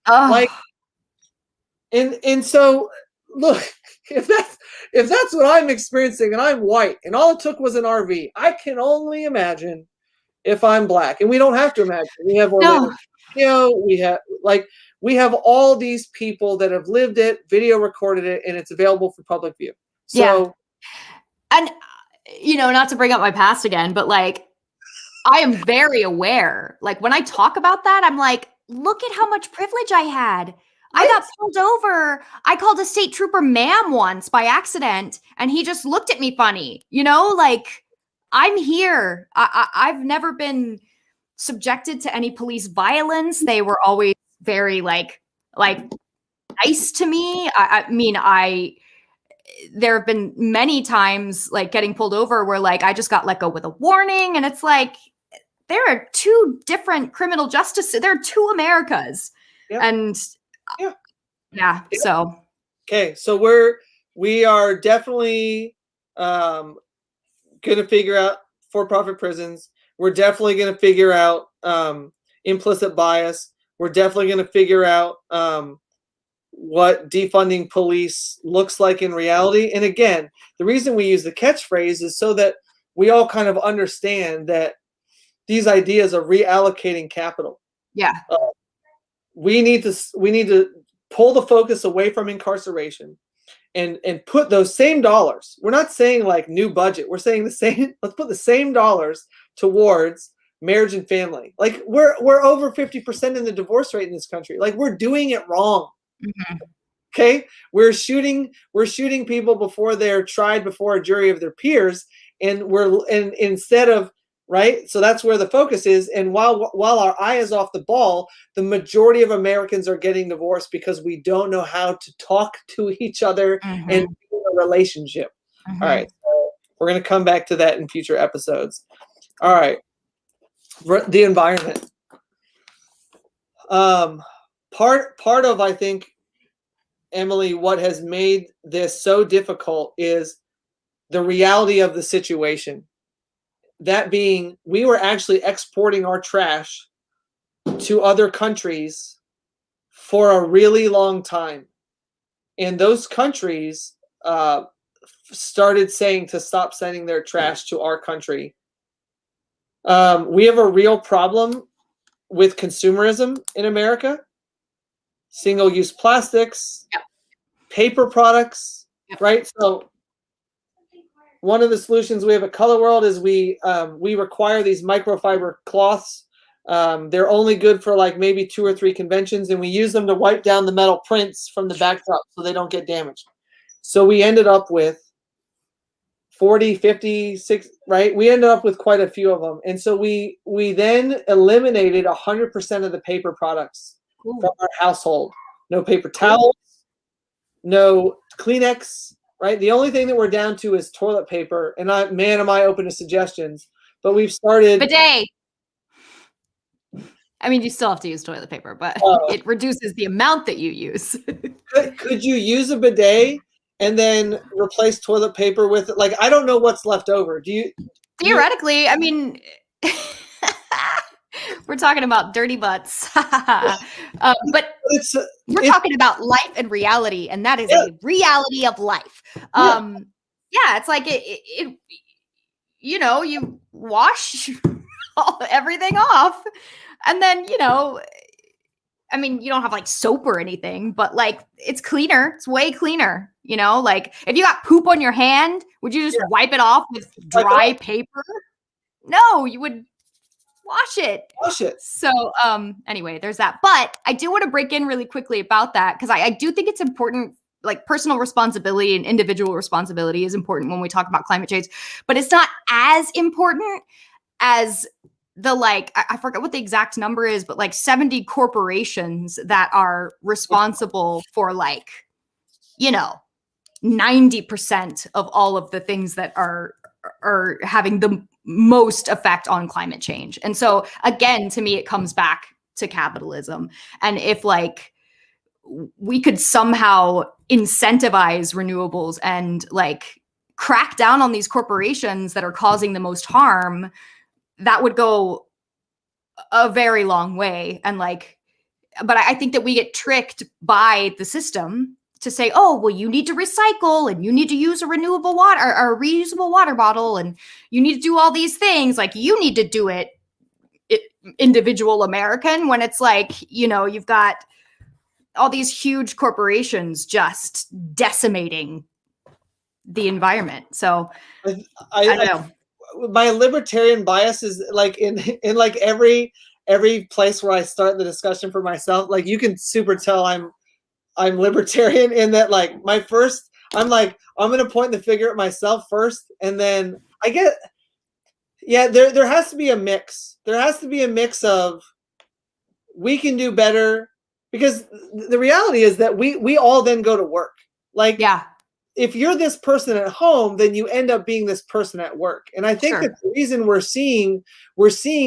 And so look, if that's what I'm experiencing and I'm white and all it took was an RV, I can only imagine if I'm Black. And we don't have to imagine. We have we have we have all these people that have lived it, video recorded it, and it's available for public view. So,
and not to bring up my past again, but like, I am very aware. Like when I talk about that, I'm like, look at how much privilege I had. I got pulled over. I called a state trooper ma'am once by accident, and he just looked at me funny. Like I'm here. I've never been subjected to any police violence. They were always very like nice to me. I mean, there have been many times like getting pulled over where like I just got let go with a warning, and it's like there are two different criminal justice. There are two Americas, and so
okay, so we are definitely going to figure out for-profit prisons. We're definitely going to figure out implicit bias. We're definitely going to figure out what defunding police looks like in reality. And again, the reason we use the catchphrase is so that we all kind of understand that these ideas of reallocating capital. We need to pull the focus away from incarceration and put those same dollars. We're not saying like new budget. We're saying the same. Let's put the same dollars towards marriage and family. Like we're over 50% in the divorce rate in this country. Like we're doing it wrong. Okay, we're shooting people before they're tried before a jury of their peers, and instead of right. So that's where the focus is. And while our eye is off the ball, the majority of Americans are getting divorced because we don't know how to talk to each other and be in a relationship. All right, so we're going to come back to that in future episodes. All right, the environment. Part of, I think, Emily, what has made this so difficult is the reality of the situation. That being, we were actually exporting our trash to other countries for a really long time. And those countries started saying to stop sending their trash to our country. We have a real problem with consumerism in America. Single-use plastics, paper products, right? So one of the solutions we have at Colorworld is we require these microfiber cloths. They're only good for like maybe 2 or 3 conventions, and we use them to wipe down the metal prints from the backdrop so they don't get damaged. So we ended up with 40, 50, 60, right? We ended up with quite a few of them. And so we then eliminated 100% of the paper products from our household. No paper towels, no Kleenex, right? The only thing that we're down to is toilet paper. And am I open to suggestions? But we've started
bidet. I mean, you still have to use toilet paper, but it reduces the amount that you use.
Could you use a bidet and then replace toilet paper with it? Like, I don't know what's left over. Do you?
Theoretically, I mean, we're talking about dirty butts. But we're talking about life and reality, and that is a reality of life. It's like you wash everything off, and then I mean, you don't have like soap or anything, but like it's cleaner. It's way cleaner. Like if you got poop on your hand, would you just wipe it off with dry paper? No, you would wash it. So anyway, there's that. But I do want to break in really quickly about that because I do think it's important. Like personal responsibility and individual responsibility is important when we talk about climate change, but it's not as important as the I forget what the exact number is, but like 70 corporations that are responsible for 90% of all of the things that are having the most effect on climate change. And so again, to me, it comes back to capitalism. And if we could somehow incentivize renewables and crack down on these corporations that are causing the most harm, that would go a very long way. And but I think that we get tricked by the system to say, oh, well, you need to recycle and you need to use a renewable water or a reusable water bottle and you need to do all these things. Like you need to do it individual American, when it's you've got all these huge corporations just decimating the environment. So I don't know.
My libertarian bias is like in like every place where I start the discussion for myself. Like you can super tell I'm libertarian in that like I'm like I'm gonna point the finger at myself first, and then I get there has to be a mix. There has to be a mix of we can do better, because the reality is that we all then go to work. Like
Yeah,
if you're this person at home, then you end up being this person at work. And I think that
sure.
the reason we're seeing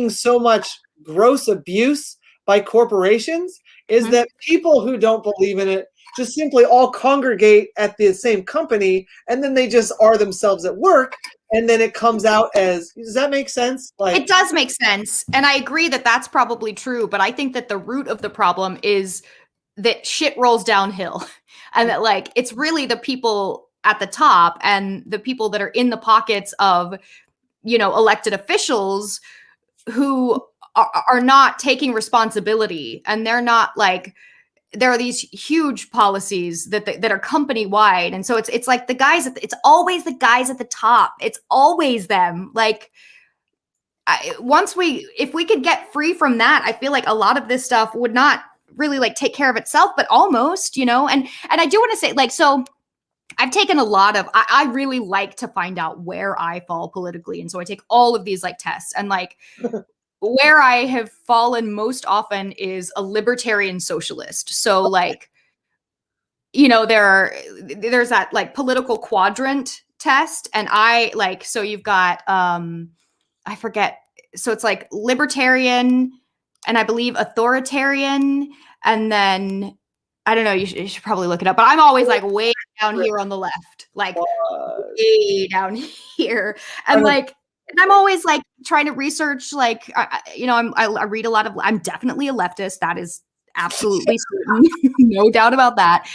so much gross abuse by corporations is that people who don't believe in it just simply all congregate at the same company, and then they just are themselves at work, and then it comes out as, does that make sense? Like
It does make sense. And I agree that that's probably true. But I think that the root of the problem is that shit rolls downhill and that like it's really the people at the top and the people that are in the pockets of, you know, elected officials who are not taking responsibility, and they're not like, there are these huge policies that are company wide, and so it's like the guys it's always the guys at the top. It's always them. Like if we could get free from that, I feel like a lot of this stuff would not really like take care of itself, but almost, you know. And I do want to say, like, so I've taken a lot of, I really like to find out where I fall politically, and so I take all of these like tests, and like where I have fallen most often is a libertarian socialist. So like, you know, there's that like political quadrant test, and I like, so you've got I forget, so it's like libertarian and I believe authoritarian, and then I don't know, you should probably look it up, but I'm always like way down here on the left, like way down here, and like, and I'm always like trying to research, like, you know, I read a lot of, I'm definitely a leftist. That is absolutely certain. No doubt about that.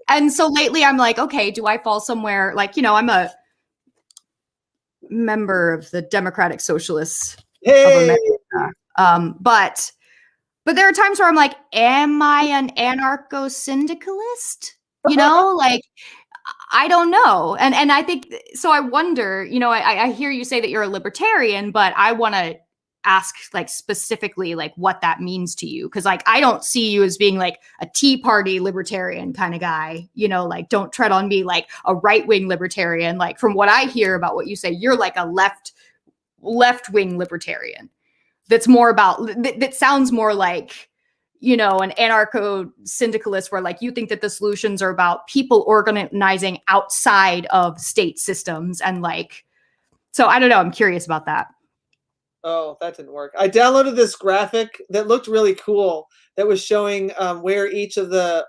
And so lately I'm like, okay, do I fall somewhere? Like, you know, I'm a member of the Democratic Socialists of America. But there are times where I'm like, am I an anarcho-syndicalist? You know, like, I don't know. And I think, so I wonder, you know, I hear you say that you're a libertarian, but I want to ask like specifically like what that means to you. Cause like, I don't see you as being like a Tea Party libertarian kind of guy, you know, like don't tread on me like a right-wing libertarian. Like from what I hear about what you say, you're like a left-wing libertarian. That's more about, that sounds more like, you know, an anarcho-syndicalist where like you think that the solutions are about people organizing outside of state systems, and like, so I don't know, I'm curious about that.
Oh, that didn't work. I downloaded this graphic that looked really cool that was showing where each of the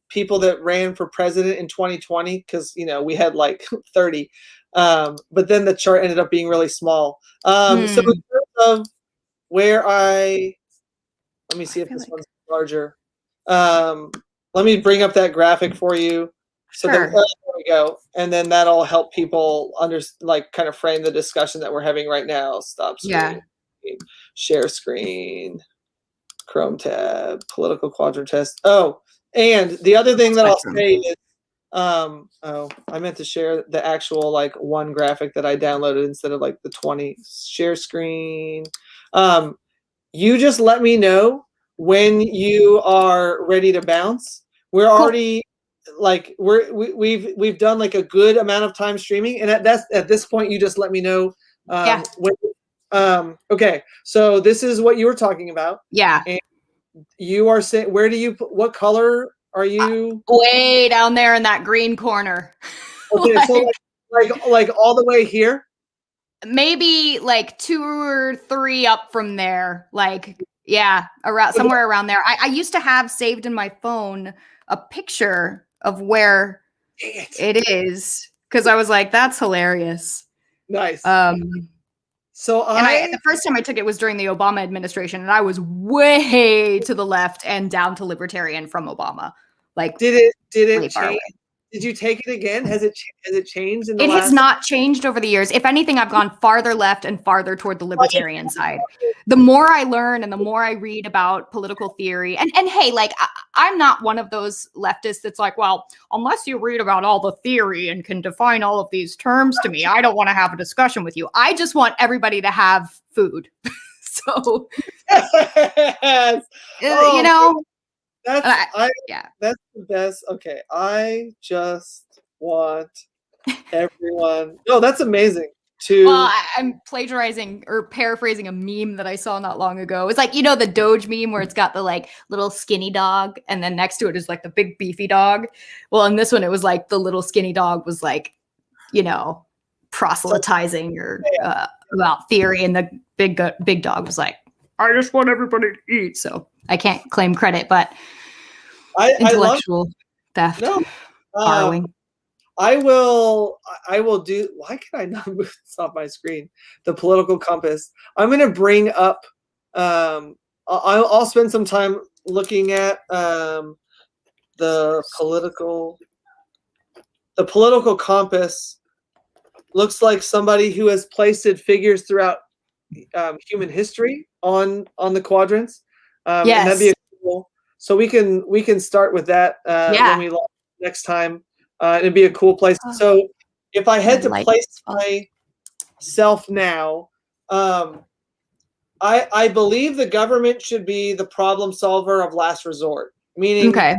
people that ran for president in 2020, because, you know, we had like 30, but then the chart ended up being really small. So in terms of where let me see if this one's larger. Let me bring up that graphic for you. So
Sure.
there we go. And then that'll help people like kind of frame the discussion that we're having right now. Stop screen, share screen, Chrome tab, political quadrant test. Oh, and the other thing that I'll say is, I meant to share the actual like one graphic that I downloaded instead of like the 20. Share screen. You just let me know when you are ready to bounce. We're already like we've done like a good amount of time streaming, and at this point you just let me know. Okay, so this is what you were talking about.
Yeah.
And you are saying, what color are you?
Way down there in that green corner.
Okay, so like all the way here.
Maybe like 2 or 3 up from there. Like, yeah, around somewhere around there. I used to have saved in my phone a picture of where it is, because I was like, that's hilarious.
Nice.
So the first time I took it was during the Obama administration, and I was way to the left and down to libertarian from Obama. Like,
did it change? Did you take it again? Has it changed in the last?
It has not changed over the years. If anything, I've gone farther left and farther toward the libertarian side. The more I learn and the more I read about political theory, and hey, like I'm not one of those leftists that's like, well, unless you read about all the theory and can define all of these terms to me, I don't want to have a discussion with you. I just want everybody to have food. So,
Yes.
you
Oh,
know,
that's
yeah.
that's the best. Okay, I just want everyone. No, that's amazing.
Well,
To
I'm plagiarizing or paraphrasing a meme that I saw not long ago. It's like, you know, the Doge meme where it's got the like little skinny dog and then next to it is like the big beefy dog. Well, in this one, it was like the little skinny dog was like, you know, proselytizing or about theory. And the big dog was like, I just want everybody to eat. So I can't claim credit, but
I love
intellectual theft,
no.
borrowing.
I will do. Why can I not move this off my screen? The political compass. I'm going to bring up. I'll spend some time looking at the political. The political compass looks like somebody who has placed figures throughout human history on the quadrants, and that'd be
Yes.
cool. So we can start with that when we next time. It'd be a cool place. So if I had to place myself now, I believe the government should be the problem solver of last resort. Meaning,
Okay.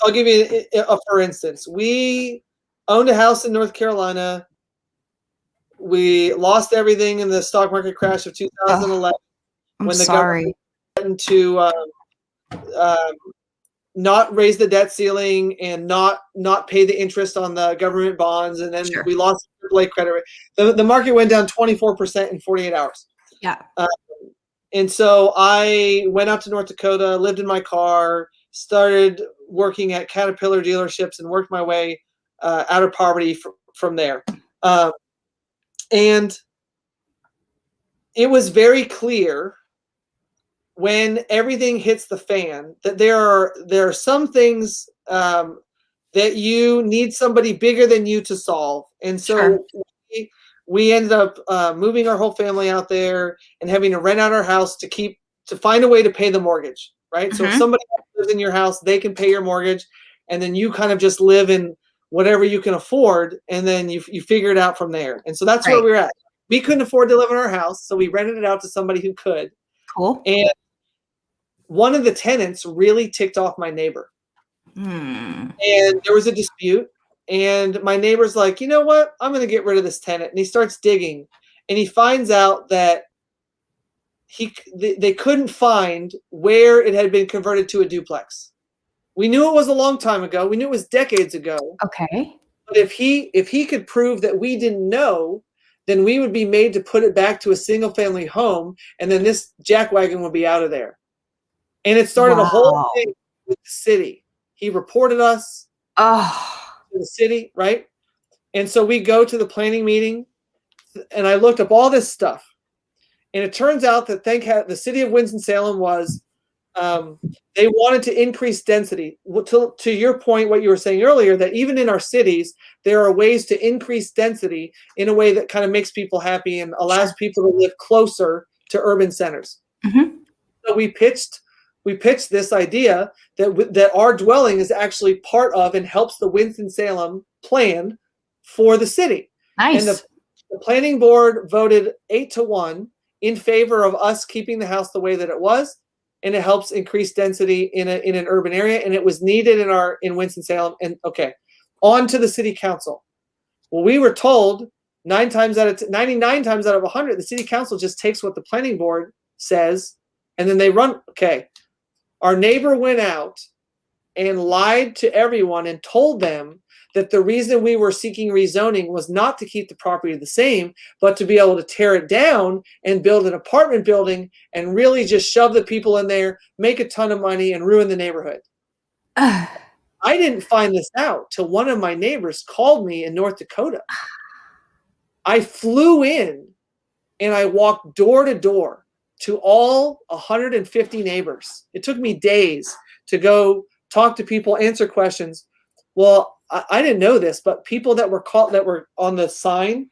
I'll give you for instance. We owned a house in North Carolina. We lost everything in the stock market crash of 2011
I'm sorry.
Government threatened to not raise the debt ceiling and not pay the interest on the government bonds, and then we lost AAA credit. The market went down 24% in 48 hours.
Yeah.
And so I went out to North Dakota, lived in my car, started working at Caterpillar dealerships, and worked my way out of poverty from there. And it was very clear when everything hits the fan that there are some things that you need somebody bigger than you to solve. And so we ended up moving our whole family out there and having to rent out our house to find a way to pay the mortgage, right? So if somebody lives in your house, they can pay your mortgage, and then you kind of just live in whatever you can afford, and then you figure it out from there. And so that's where we're at. We couldn't afford to live in our house, so we rented it out to somebody who could.
Cool.
And one of the tenants really ticked off my neighbor. And there was a dispute, and my neighbor's like, you know what? I'm going to get rid of this tenant. And he starts digging, and he finds out that they couldn't find where it had been converted to a duplex. We knew it was a long time ago. We knew it was decades ago.
Okay.
But if he could prove that we didn't know, then we would be made to put it back to a single family home, and then this jackwagon would be out of there. And it started a whole thing with the city. He reported us to the city, right? And so we go to the planning meeting, and I looked up all this stuff. And it turns out that the city of Winston-Salem was, they wanted to increase density. To your point, what you were saying earlier, that even in our cities, there are ways to increase density in a way that kind of makes people happy and allows people to live closer to urban centers. So we pitched this idea that our dwelling is actually part of and helps the Winston-Salem plan for the city.
Nice.
And the planning board voted 8-1 in favor of us keeping the house the way that it was, and it helps increase density in an urban area, and it was needed in Winston-Salem. And okay, on to the city council. Well, we were told 99 times out of 100, the city council just takes what the planning board says, and then they run. Okay, our neighbor went out and lied to everyone and told them that the reason we were seeking rezoning was not to keep the property the same, but to be able to tear it down and build an apartment building and really just shove the people in there, make a ton of money, and ruin the neighborhood. I didn't find this out till one of my neighbors called me in North Dakota. I flew in and I walked door to door to all 150 neighbors. It took me days to go talk to people, answer questions. Well, I didn't know this, but people that were on the sign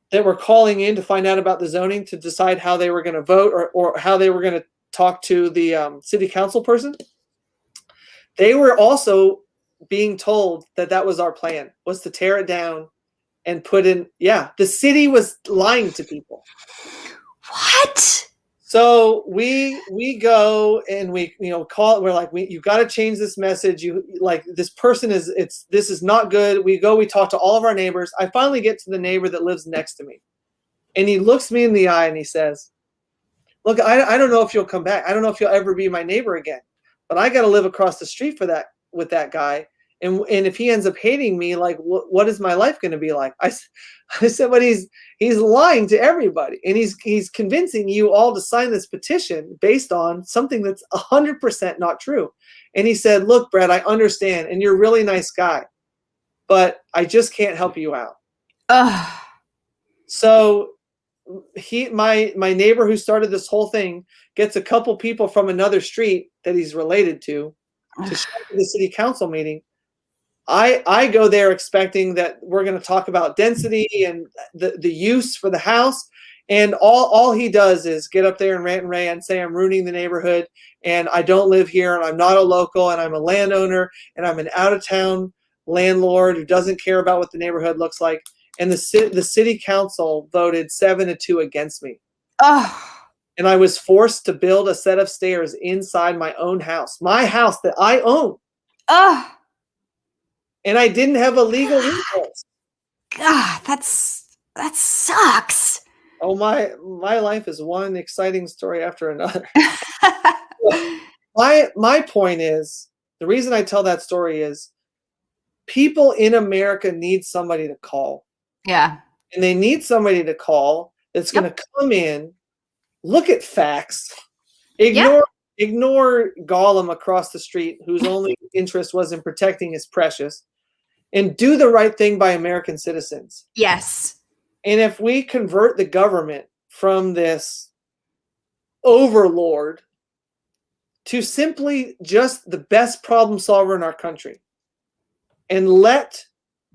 that were calling in to find out about the zoning to decide how they were going to vote or how they were going to talk to the city council person. They were also being told that that was our plan, was to tear it down and put in. Yeah, the city was lying to people.
What?
So we go and we call it. We're like, you got to change this message. You like, this person is this is not good. We talk to all of our neighbors. I finally get to the neighbor that lives next to me, and he looks me in the eye and he says, "Look, I don't know if you'll come back. I don't know if you'll ever be my neighbor again, but I got to live across the street with that guy. And if he ends up hating me, like, what is my life going to be like?" I said, "But he's lying to everybody, and he's convincing you all to sign this petition based on something that's 100% not true." And he said, "Look, Brad, I understand, and you're a really nice guy, but I just can't help you out."
Ugh.
So my neighbor who started this whole thing gets a couple people from another street that he's related to show up at the city council meeting. I go there expecting that we're going to talk about density and the use for the house, and all he does is get up there and rant and rave and say I'm ruining the neighborhood, and I don't live here, and I'm not a local, and I'm a landowner, and I'm an out of town landlord who doesn't care about what the neighborhood looks like. And the city council voted 7-2 against me.
Ugh.
And I was forced to build a set of stairs inside my own house, my house that I own.
Ugh.
And I didn't have a legal recourse.
God, that sucks.
Oh, my life is one exciting story after another. My point is, the reason I tell that story is people in America need somebody to call.
Yeah.
And they need somebody to call that's going to come in, look at facts, ignore Gollum across the street, whose only interest was in protecting his precious, and do the right thing by American citizens.
Yes.
And if we convert the government from this overlord to simply just the best problem solver in our country, and let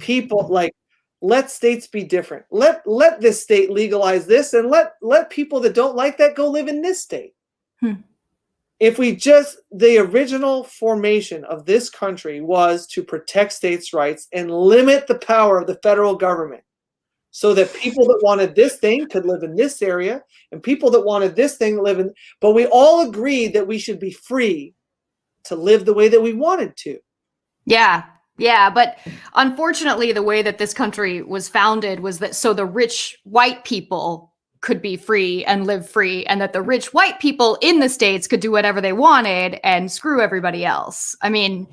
people, like, let states be different. Let this state legalize this, and let people that don't like that go live in this state. If we the original formation of this country was to protect states' rights and limit the power of the federal government so that people that wanted this thing could live in this area and people that wanted this thing live in, but we all agreed that we should be free to live the way that we wanted to.
Yeah. Yeah. But unfortunately, the way that this country was founded was that so the rich white people could be free and live free, and that the rich white people in the states could do whatever they wanted and screw everybody else. I mean,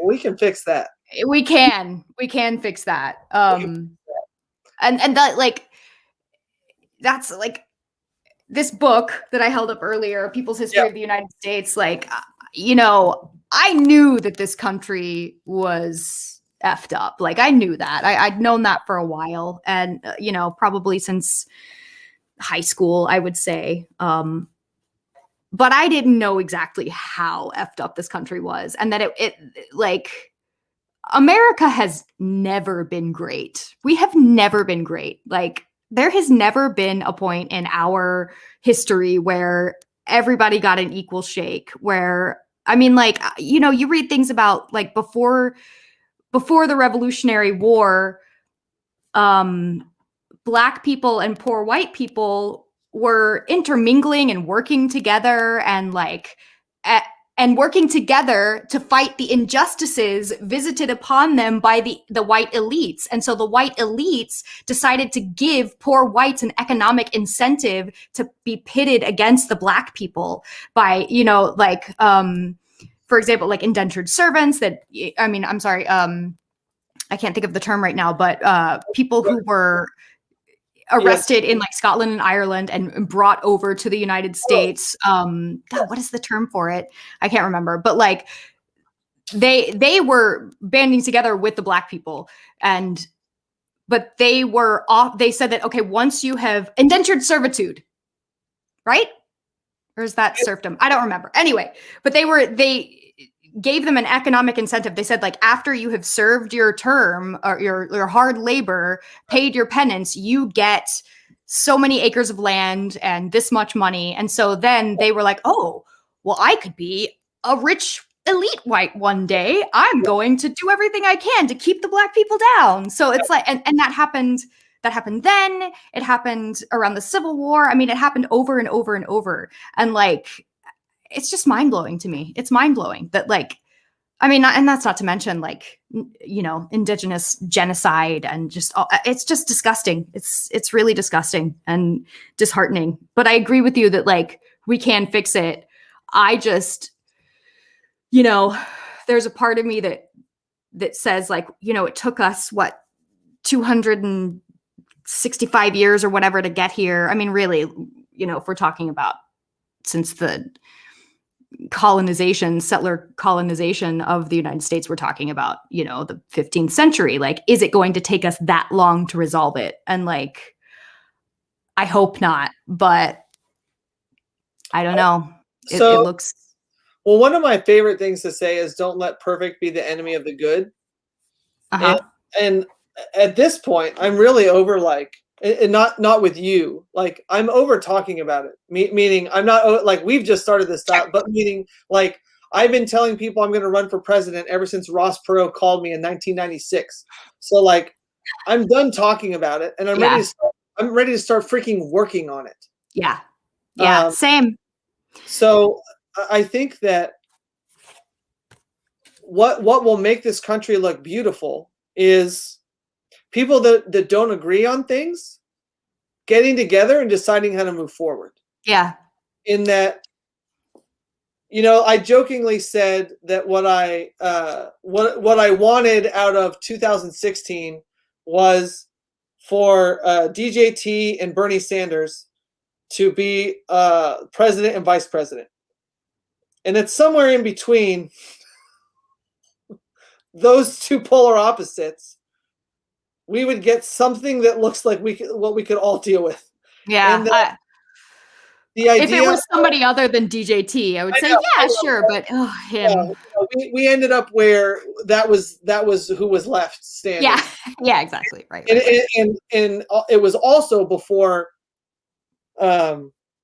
we can fix that.
We can fix that. And that, like, that's like this book that I held up earlier, People's History of the United States. Like, I knew that this country was effed up. Like, I knew that. I'd known that for a while, and probably since high school, I would say. But I didn't know exactly how effed up this country was, and that it like, America has never been great. We have never been great. Like, there has never been a point in our history where everybody got an equal shake, where, I mean, like, you read things about, like, before the Revolutionary War, Black people and poor white people were intermingling and working together, and working together to fight the injustices visited upon them by the white elites. And so the white elites decided to give poor whites an economic incentive to be pitted against the Black people by, for example, like indentured servants I can't think of the term right now, but people who were arrested in, like, Scotland and Ireland and brought over to the United States. God, what is the term for it? I can't remember. But, like, they were banding together with the Black people, but they were off. They said that, okay, once you have indentured servitude, right? Or is that serfdom? I don't remember. Anyway, but they gave them an economic incentive. They said, like, after you have served your term or your hard labor, paid your penance, you get so many acres of land and this much money. And so then they were like, oh, well, I could be a rich elite white one day. I'm going to do everything I can to keep the black people down. So it's like, and that happened then. It happened around the Civil War. I mean, it happened over and over and over. And like, it's just mind blowing to me. It's mind blowing that like, I mean, and that's not to mention like, you know, indigenous genocide and just, it's just disgusting. It's really disgusting and disheartening. But I agree with you that like, we can fix it. I just, you know, there's a part of me that says like, you know, it took us what, 265 years or whatever to get here. I mean, really, you know, if we're talking about since the settler colonization of the United States, we're talking about, you know, the 15th century. Like, is it going to take us that long to resolve it? And like, I hope not, but I don't know. It looks.
Well, one of my favorite things to say is don't let perfect be the enemy of the good. And at this point, I'm really over like, and not with you, like I'm over talking about it, meaning I'm not like we've just started this style, but meaning like I've been telling people I'm going to run for president ever since Ross Perot called me in 1996. So like I'm done talking about it, and I'm ready to start freaking working on it.
Yeah, same.
So I think that what will make this country look beautiful is people that don't agree on things getting together and deciding how to move forward.
Yeah.
In that, you know, I jokingly said that what I wanted out of 2016 was for DJT and Bernie Sanders to be president and vice president. And it's somewhere in between those two polar opposites, we would get something that looks like what we could all deal with.
Yeah.
And the idea,
if it was somebody other than DJT, I would say, sure, but him.
We ended up where that was who was left standing.
Yeah, exactly, right.
And it was also before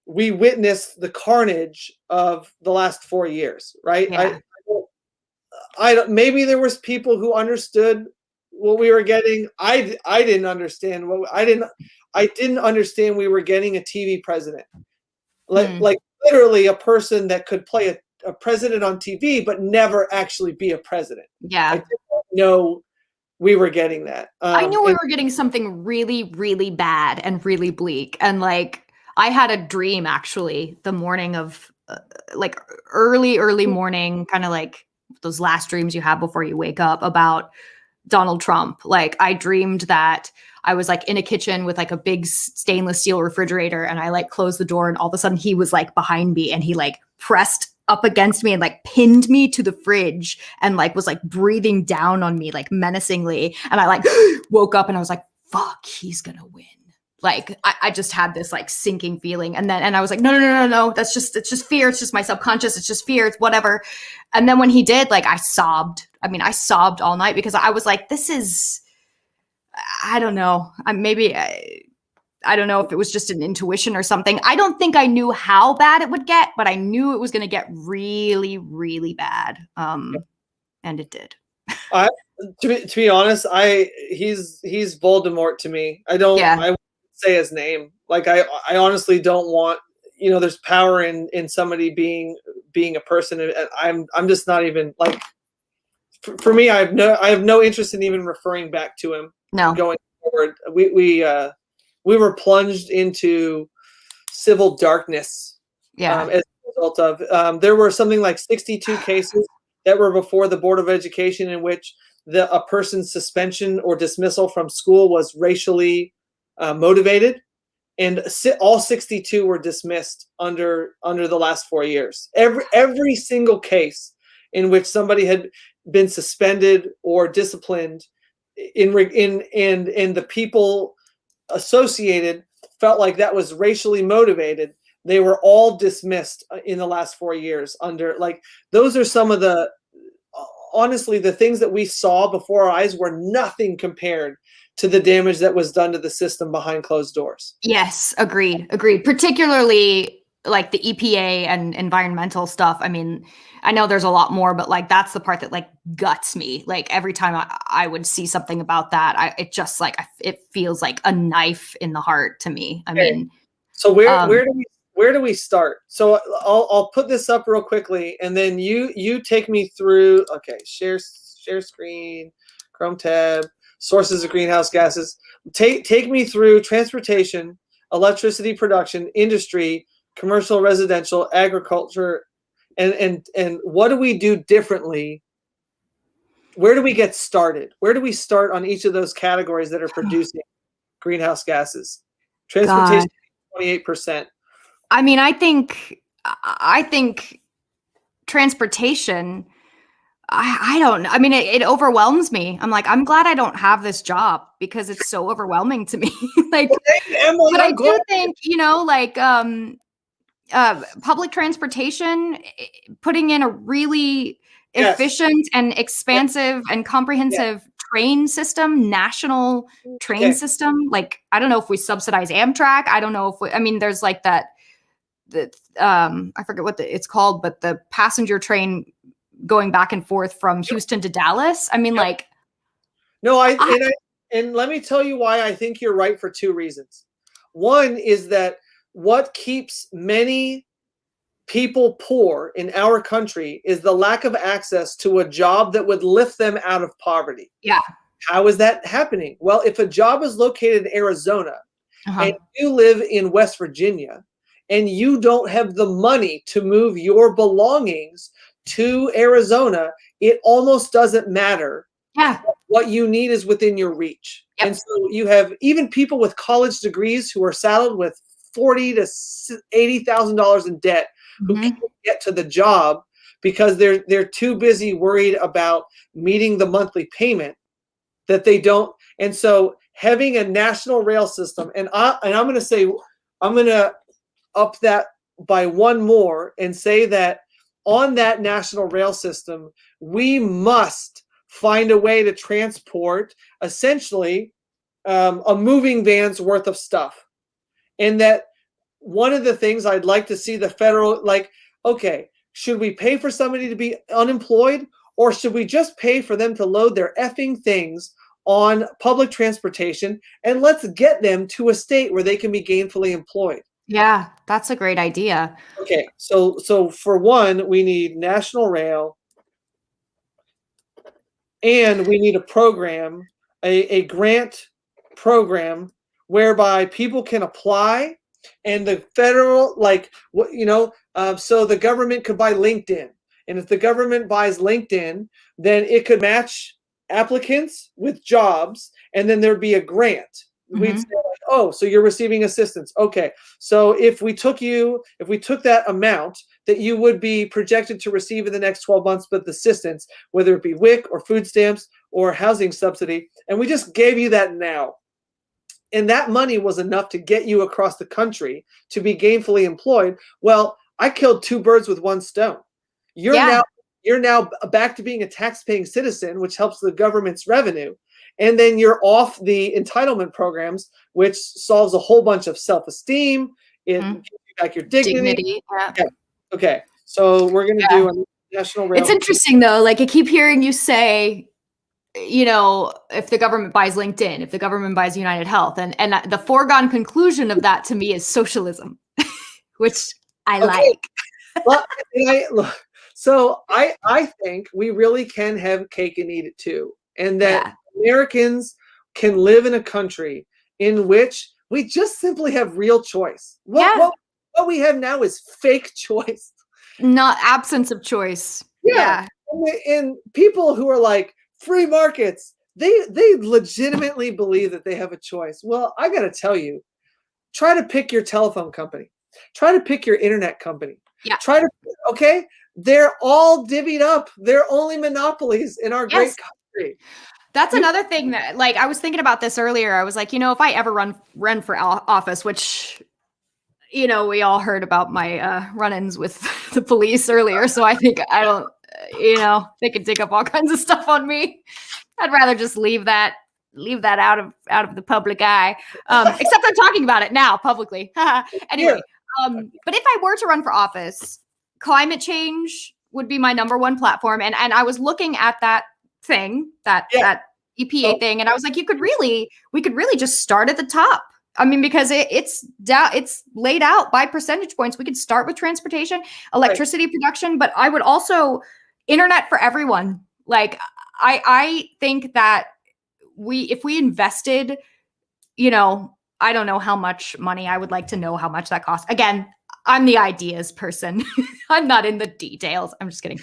we witnessed the carnage of the last 4 years, right?
Yeah.
I don't. Maybe there was people who understood what we were getting. I didn't understand I didn't understand we were getting a TV president. Like literally a person that could play a president on TV, but never actually be a president.
Yeah.
I didn't know we were getting that.
I knew we were getting something really, really bad and really bleak. And like, I had a dream actually the morning of like early morning, kind of like those last dreams you have before you wake up about Donald Trump. Like I dreamed that I was like in a kitchen with like a big stainless steel refrigerator, and I like closed the door, and all of a sudden he was like behind me, and he like pressed up against me and like pinned me to the fridge and like was like breathing down on me like menacingly. And I like woke up and I was like, fuck, he's gonna win. Like I just had this like sinking feeling. And I was like, no. It's just fear. It's just my subconscious. It's just fear. It's whatever. And then when he did, like I sobbed. I mean, I sobbed all night because I was like, this is, I don't know. I don't know if it was just an intuition or something. I don't think I knew how bad it would get, but I knew it was going to get really, really bad. And it did.
To be honest, he's Voldemort to me. I won't say his name. Like I honestly don't want, you know, there's power in somebody being a person, and I'm just not even like, for me, I have no interest in even referring back to him.
No.
Going forward, we were plunged into civil darkness. As a result of there were something like 62 cases that were before the Board of Education in which a person's suspension or dismissal from school was racially motivated, and all 62 were dismissed under the last 4 years. Every single case in which somebody had been suspended or disciplined, in the people associated felt like that was racially motivated, they were all dismissed in the last 4 years under, like, those are some of the honestly, the things that we saw before our eyes were nothing compared to the damage that was done to the system behind closed doors.
Yes, agreed. Particularly like the EPA and environmental stuff. I mean, I know there's a lot more, but like that's the part that like guts me. Like every time I would see something about that, it just like it feels like a knife in the heart to me. I
Okay.
mean,
So where do we start? So I'll put this up real quickly, and then you take me through. Okay, share screen, Chrome tab, sources of greenhouse gases. Take me through transportation, electricity production, industry, commercial, residential, agriculture, and what do we do differently? Where do we get started? Where do we start on each of those categories that are producing greenhouse gases?
God.
Transportation, 28%.
I mean, I think transportation, I don't know. I mean, it overwhelms me. I'm like, I'm glad I don't have this job because it's so overwhelming to me. Like,
Emily,
but I
I'm
do
glad.
think, like, public transportation, putting in a really
Yes,
efficient and
yes,
expansive and
yes.
comprehensive train system, national train
Okay.
system. Like, I don't know if we subsidize Amtrak. I don't know if I mean, there's like that I forget what it's called, but the passenger train going back and forth from
Yep,
Houston to Dallas. I mean,
yep.
like,
No,
I,
and let me tell you why I think you're right for two reasons. One is that what keeps many people poor in our country is the lack of access to a job that would lift them out of poverty.
yeah,
How is that happening? Well, if a job is located in Arizona and
uh-huh.
you live in West Virginia and you don't have the money to move your belongings to Arizona, it almost doesn't matter.
Yeah,
What you need is within your reach. And
yep,
so you have even people with college degrees who are saddled with $40,000 to $80,000 in debt who can't
hmm,
get to the job because they're too busy worried about meeting the monthly payment that they don't. And so having a national rail system, and I'm going to say, I'm going to up that by one more and say that on that national rail system, we must find a way to transport essentially a moving van's worth of stuff. And that one of the things I'd like to see the federal, like, okay, should we pay for somebody to be unemployed, or should we just pay for them to load their effing things on public transportation and let's get them to a state where they can be gainfully employed?
yeah, that's a great idea.
Okay, so for one, we need national rail, and we need a program, a grant program whereby people can apply, and the federal, like what so the government could buy LinkedIn, and if the government buys LinkedIn, then it could match applicants with jobs, and then there'd be a grant. We'd say,
Hmm.
like, oh, so you're receiving assistance. Okay, so if we took that amount that you would be projected to receive in the next 12 months with assistance, whether it be WIC or food stamps or housing subsidy, and we just gave you that now. And that money was enough to get you across the country to be gainfully employed. Well, I killed two birds with one stone. You're
Yeah,
now you're now back to being a tax-paying citizen, which helps the government's revenue. And then you're off the entitlement programs, which solves a whole bunch of self-esteem. It
mhm.
gives you back your dignity.
Dignity. Yeah.
Yeah. Okay. So we're gonna
Yeah.
do a national
It's
rail.
interesting though. Like I keep hearing you say, if the government buys LinkedIn, if the government buys United Health, and the foregone conclusion of that to me is socialism, which I
Okay.
like.
Well, look, so I think we really can have cake and eat it too, and that
Yeah.
Americans can live in a country in which we just simply have real choice. What
Yeah.
what what we have now is fake choice.
Not absence of choice.
Yeah,
Yeah.
and people who are like free markets, they legitimately believe that they have a choice. Well, I got to tell you, try to pick your telephone company. Try to pick your internet company.
Yeah.
Try to, okay? They're all divvied up. They're only monopolies in our great
Yes.
country.
That's
You,
another thing that, like, I was thinking about this earlier. I was like, if I ever run for office, which we all heard about my run-ins with the police earlier. So I think I don't. they can dig up all kinds of stuff on me. I'd rather just leave that out of the public eye. Except I'm talking about it now publicly. Anyway, but if I were to run for office, climate change would be my number one platform. And I was looking at that thing, that EPA thing, and I was like, we could really just start at the top. I mean, because it's laid out by percentage points. We could start with transportation, electricity production, but I would also internet for everyone. Like, I think that if we invested, I don't know how much money. I would like to know how much that costs. Again, I'm the ideas person. I'm not in the details. I'm just kidding.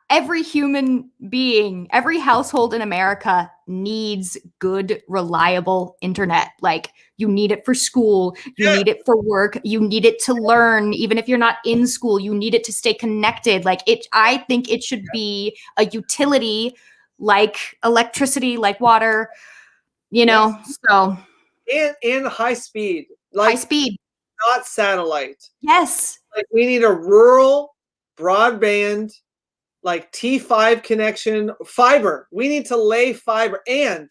Every human being, every household in America needs good, reliable internet. Like, you need it for school, you need it for work, you need it to learn. Even if you're not in school, you need it to stay connected. Like, I think it should be a utility like electricity, like water, so.
And high speed.
High speed.
Not satellite.
Yes.
Like, we need a rural broadband, like T5 connection, fiber. We need to lay fiber, and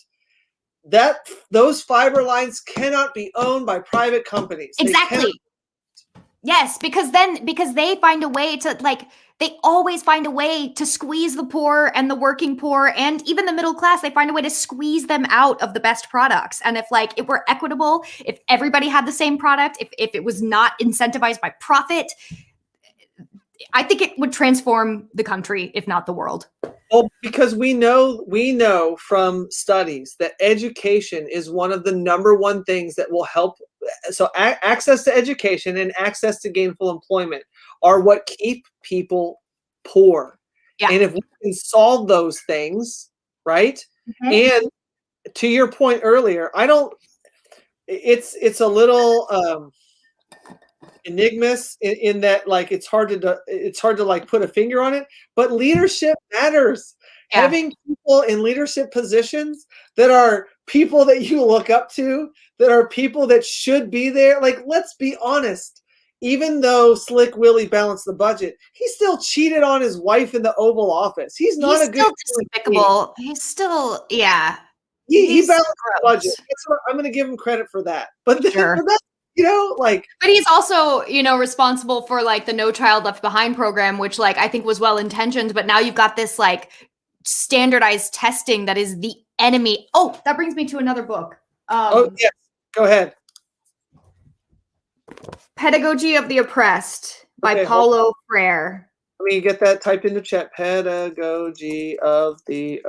those fiber lines cannot be owned by private companies.
Exactly. Yes, because they find a way to, like, they always find a way to squeeze the poor and the working poor and even the middle class. They find a way to squeeze them out of the best products. And if, like, it were equitable, if everybody had the same product, if it was not incentivized by profit, I think it would transform the country, if not the world.
Well, because we know from studies that education is one of the number one things that will help. So access to education and access to gainful employment are what keep people poor. Yeah. And if we can solve those things, right? Mm-hmm. And to your point earlier, it's a little enigmas in that, like, it's hard to like put a finger on it, but leadership matters. Yeah. Having people in leadership positions that are people that you look up to, that are people that should be there. Like, let's be honest, even though Slick Willie balanced the budget, he still cheated on his wife in the Oval Office. He's not a good,
despicable. He's still, yeah.
He balanced the budget. I'm going to give him credit for that. But
sure.
But
he's also, responsible for, like, the No Child Left Behind program, which, like, I think was well intentioned, but now you've got this, like, standardized testing that is the enemy. Oh, that brings me to another book.
Yes, go ahead.
Pedagogy of the Oppressed by Paulo Freire.
Let me get that typed into chat. Pedagogy of the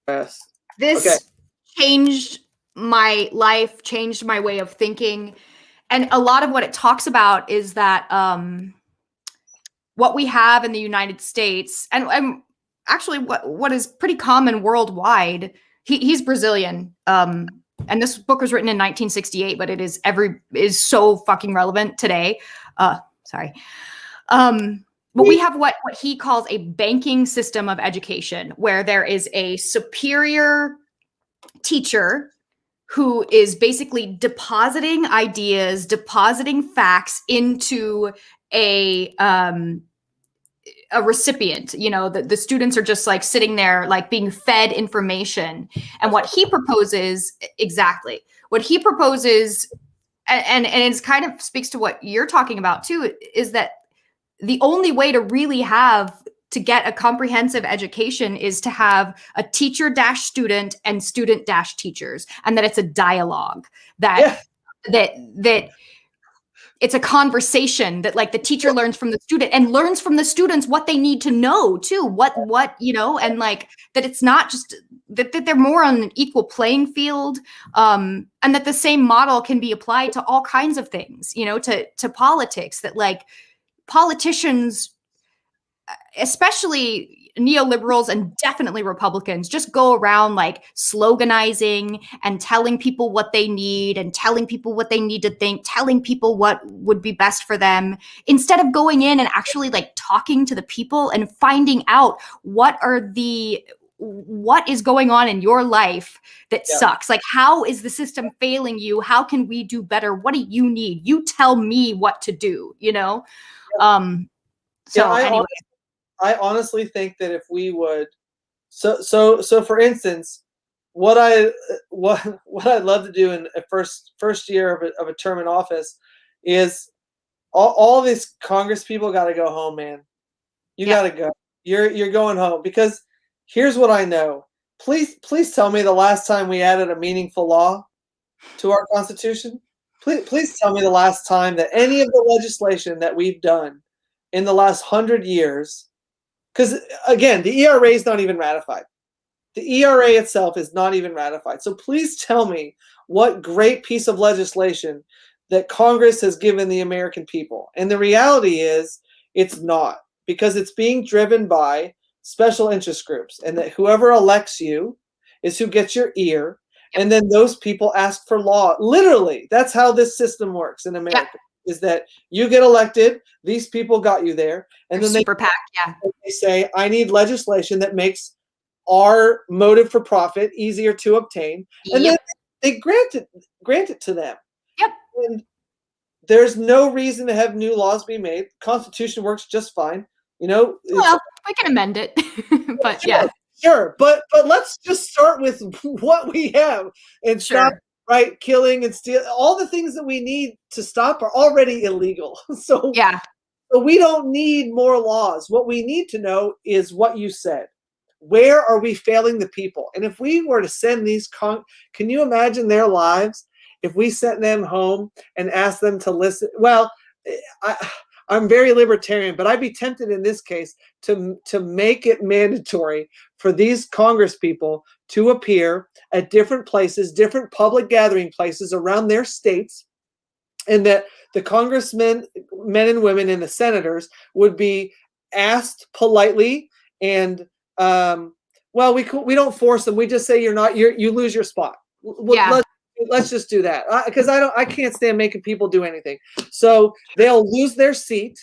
Oppressed.
This changed my life, changed my way of thinking. And a lot of what it talks about is that what we have in the United States, and actually what is pretty common worldwide, he's Brazilian. And this book was written in 1968, but it is so fucking relevant today. Sorry. But we have what he calls a banking system of education, where there is a superior teacher who is basically depositing ideas, depositing facts into a recipient. The students are just, like, sitting there, like, being fed information. And what he proposes, and it kind of speaks to what you're talking about too, is that the only way to really to get a comprehensive education is to have a teacher-student and student-teachers, and that it's a dialogue, that it's a conversation, that, like, the teacher learns from the student and learns from the students what they need to know too, and, like, that it's not just that they're more on an equal playing field, and that the same model can be applied to all kinds of things, to politics, that, like, politicians, especially neoliberals and definitely Republicans, just go around, like, sloganizing and telling people what they need and telling people what they need to think, telling people what would be best for them, instead of going in and actually, like, talking to the people and finding out what is going on in your life that sucks. Like, how is the system failing you? How can we do better? What do you need? You tell me what to do,
Yeah,
So anyway,
I honestly think that if we would, so for instance, what I what I'd love to do in a first year of a term in office is all these Congress people got to go home, man. You
yep.
got to go. You're going home because here's what I know. Please tell me the last time we added a meaningful law to our Constitution. Please tell me the last time that any of the legislation that we've done in the last 100 years, because again, the ERA is not even ratified. The ERA itself is not even ratified. So please tell me what great piece of legislation that Congress has given the American people. And the reality is it's not, because it's being driven by special interest groups, and that whoever elects you is who gets your ear. And then those people ask for law. Literally, that's how this system works in
Yeah.
America, is that you get elected, these people got you there, and then
Super PAC. Yeah.
they say, I need legislation that makes our motive for profit easier to obtain, and then
Yep.
they grant it to them.
Yep.
And there's no reason to have new laws be made. Constitution works just fine. Well,
we can amend it, but
sure,
yeah,
sure. But let's just start with what we have and stop killing and steal. All the things that we need to stop are already illegal. So
yeah,
so we don't need more laws. What we need to know is what you said. Where are we failing the people? And if we were to send can you imagine their lives if we sent them home and asked them to listen? Well, I'm very libertarian, but I'd be tempted in this case to make it mandatory for these Congress people to appear at different places, different public gathering places around their states, and that the congressmen, men and women, and the senators would be asked politely, and well, we don't force them. We just say you lose your spot.
yeah,
Let's just do that, because I can't stand making people do anything. So they'll lose their seat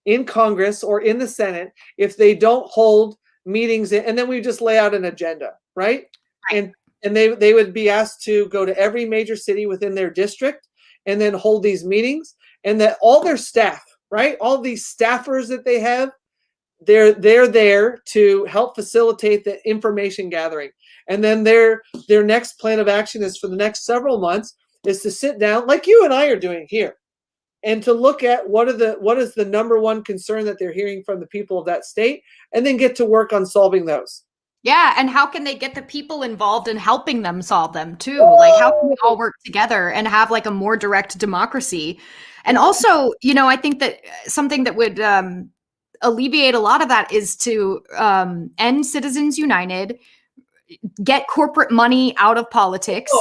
in Congress or in the Senate if they don't hold meetings, and then we just lay out an agenda, right?
right.
And they would be asked to go to every major city within their district and then hold these meetings, and that all their staff, right, all these staffers that they have, they're there to help facilitate the information gathering. And then their next plan of action is for the next several months is to sit down like you and I are doing here, and to look at what is the number one concern that they're hearing from the people of that state, and then get to work on solving those.
Yeah, and how can they get the people involved in helping them solve them too? Like, how can we all work together and have like a more direct democracy? And also, I think that something that would alleviate a lot of that is to end Citizens United, get corporate money out of politics.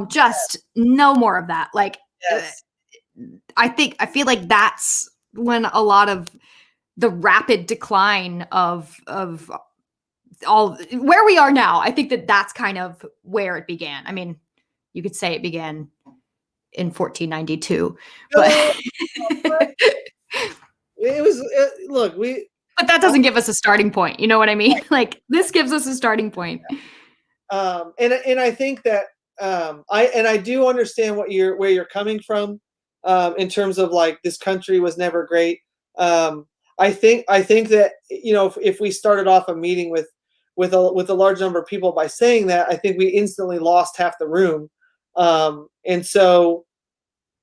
Just no more of that. Like,
Yes.
I feel like that's when a lot of the rapid decline of all where we are now. I think that that's kind of where it began. I mean, you could say it began in 1492, but
it was
but that doesn't give us a starting point. You know what I mean? Like, this gives us a starting point.
And I think that I do understand where you're coming from, in terms of like, this country was never great. I think that if we started off a meeting with a large number of people by saying that, I think we instantly lost half the room. And so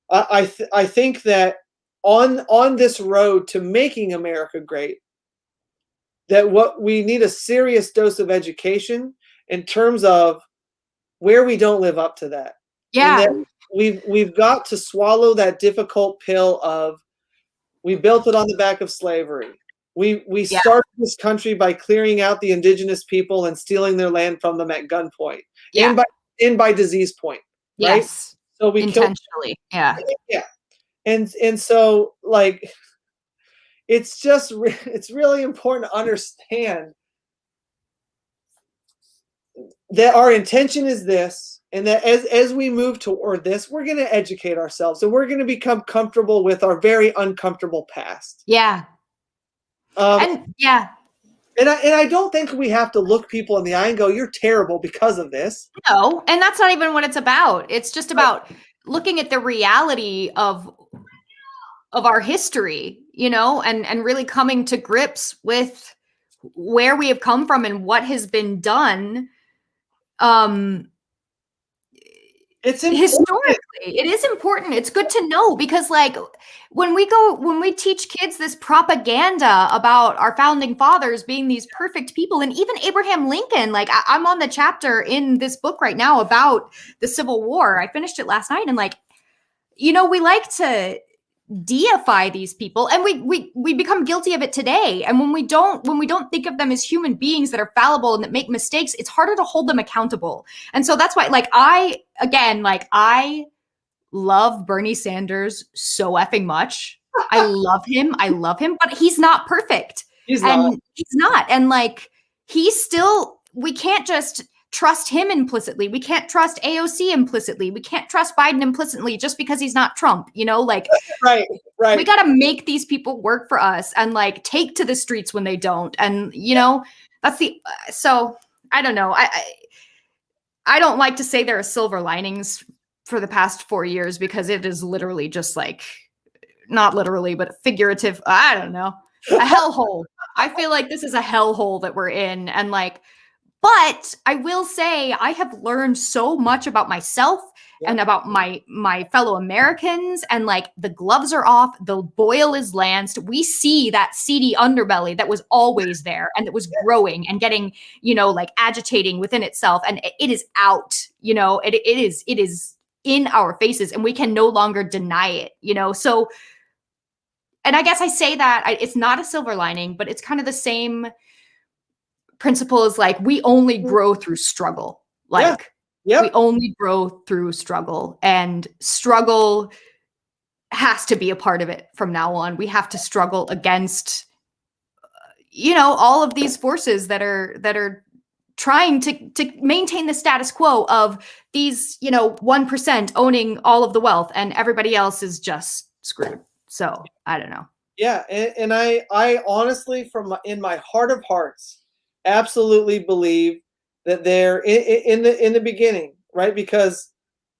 I think that on this road to making America great, that what we need a serious dose of education in terms of where we don't live up to that. And
Yeah.
that we've got to swallow that difficult pill of, we built it on the back of slavery. We started this country by clearing out the indigenous people and stealing their land from them at gunpoint,
Yeah.
and by disease point, right?
Yes.
So we
intentionally. Yeah.
And so, like, it's really important to understand that our intention is this, and that as we move toward this, we're going to educate ourselves, and we're going to become comfortable with our very uncomfortable past.
Yeah. And
I don't think we have to look people in the eye and go, you're terrible because of this.
No, and that's not even what it's about. It's just about looking at the reality of of our history, you know, and really coming to grips with where we have come from and what has been done.
It's important.
Historically, it is important. It's good to know because, like, when we teach kids this propaganda about our founding fathers being these perfect people, and even Abraham Lincoln, like, I'm on the chapter in this book right now about the Civil War. I finished it last night, and, like, you know, we like to deify these people, and we become guilty of it today. And when we don't think of them as human beings that are fallible and that make mistakes, it's harder to hold them accountable. And so that's why, like, I love Bernie Sanders so effing much. I love him, but he's not perfect.
He's not.
He's not. And, like, we can't just trust him implicitly. We can't trust AOC implicitly. We can't trust Biden implicitly just because he's not Trump, you know, like,
right.
We got to make these people work for us and, like, take to the streets when they don't. And, you know, so I don't know. I don't like to say there are silver linings for the past 4 years, because it is literally just, like, not literally, but figurative. I don't know, a hellhole. I feel like this is a hellhole that we're in. And, like, but I will say I have learned so much about myself and about my fellow Americans. And, like, the gloves are off, the boil is lanced. We see that seedy underbelly that was always there and that was growing and getting, you know, like, agitating within itself. And it is out, you know, it is in our faces, and we can no longer deny it, you know? So, and I guess I say that it's not a silver lining, but it's kind of the same principle is, like, we only grow through struggle. Like, we only grow through struggle, and struggle has to be a part of it from now on. We have to struggle against, you know, all of these forces that are trying to maintain the status quo of these, you know, 1% owning all of the wealth and everybody else is just screwed. So I don't know.
Yeah. And I honestly, in my heart of hearts, absolutely believe that they're in the beginning, right? Because,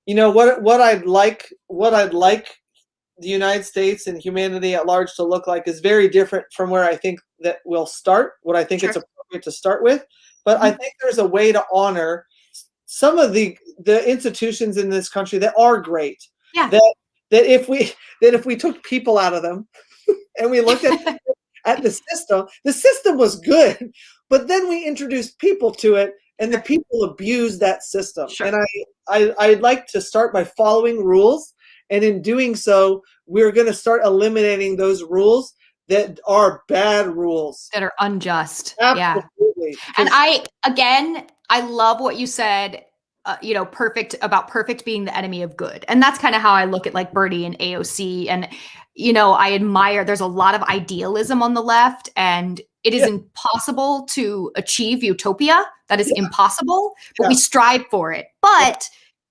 you know, what I'd like the United States and humanity at large to look like is very different from where I think that we'll start, what I think it's appropriate to start with. But I think there's a way to honor some of the institutions in this country that are great.
Yeah.
That if we took people out of them and we looked at the system was good, but then we introduced people to it, and the people abused that system.
Sure.
And I'd like to start by following rules, and in doing so, we're going to start eliminating those rules that are bad rules,
that are unjust.
Absolutely.
Yeah. And I love what you said. You know, perfect being the enemy of good. And that's kind of how I look at, like, Bernie and AOC. And, you know, I admire, there's a lot of idealism on the left, and it is impossible to achieve utopia. That is impossible, but we strive for it. But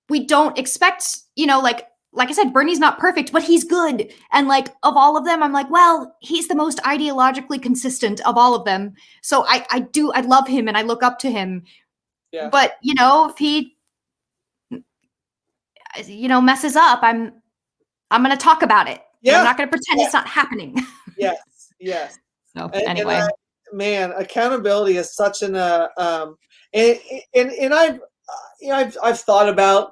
we don't expect, you know, like I said, Bernie's not perfect, but he's good. And, like, of all of them, I'm like, well, he's the most ideologically consistent of all of them. So I love him and I look up to him. Yeah. But, you know, if he, you know, messes up, I'm going to talk about it. Yeah. I'm not going to pretend it's not happening.
Yes.
So anyway,
man, accountability is such and I've thought about.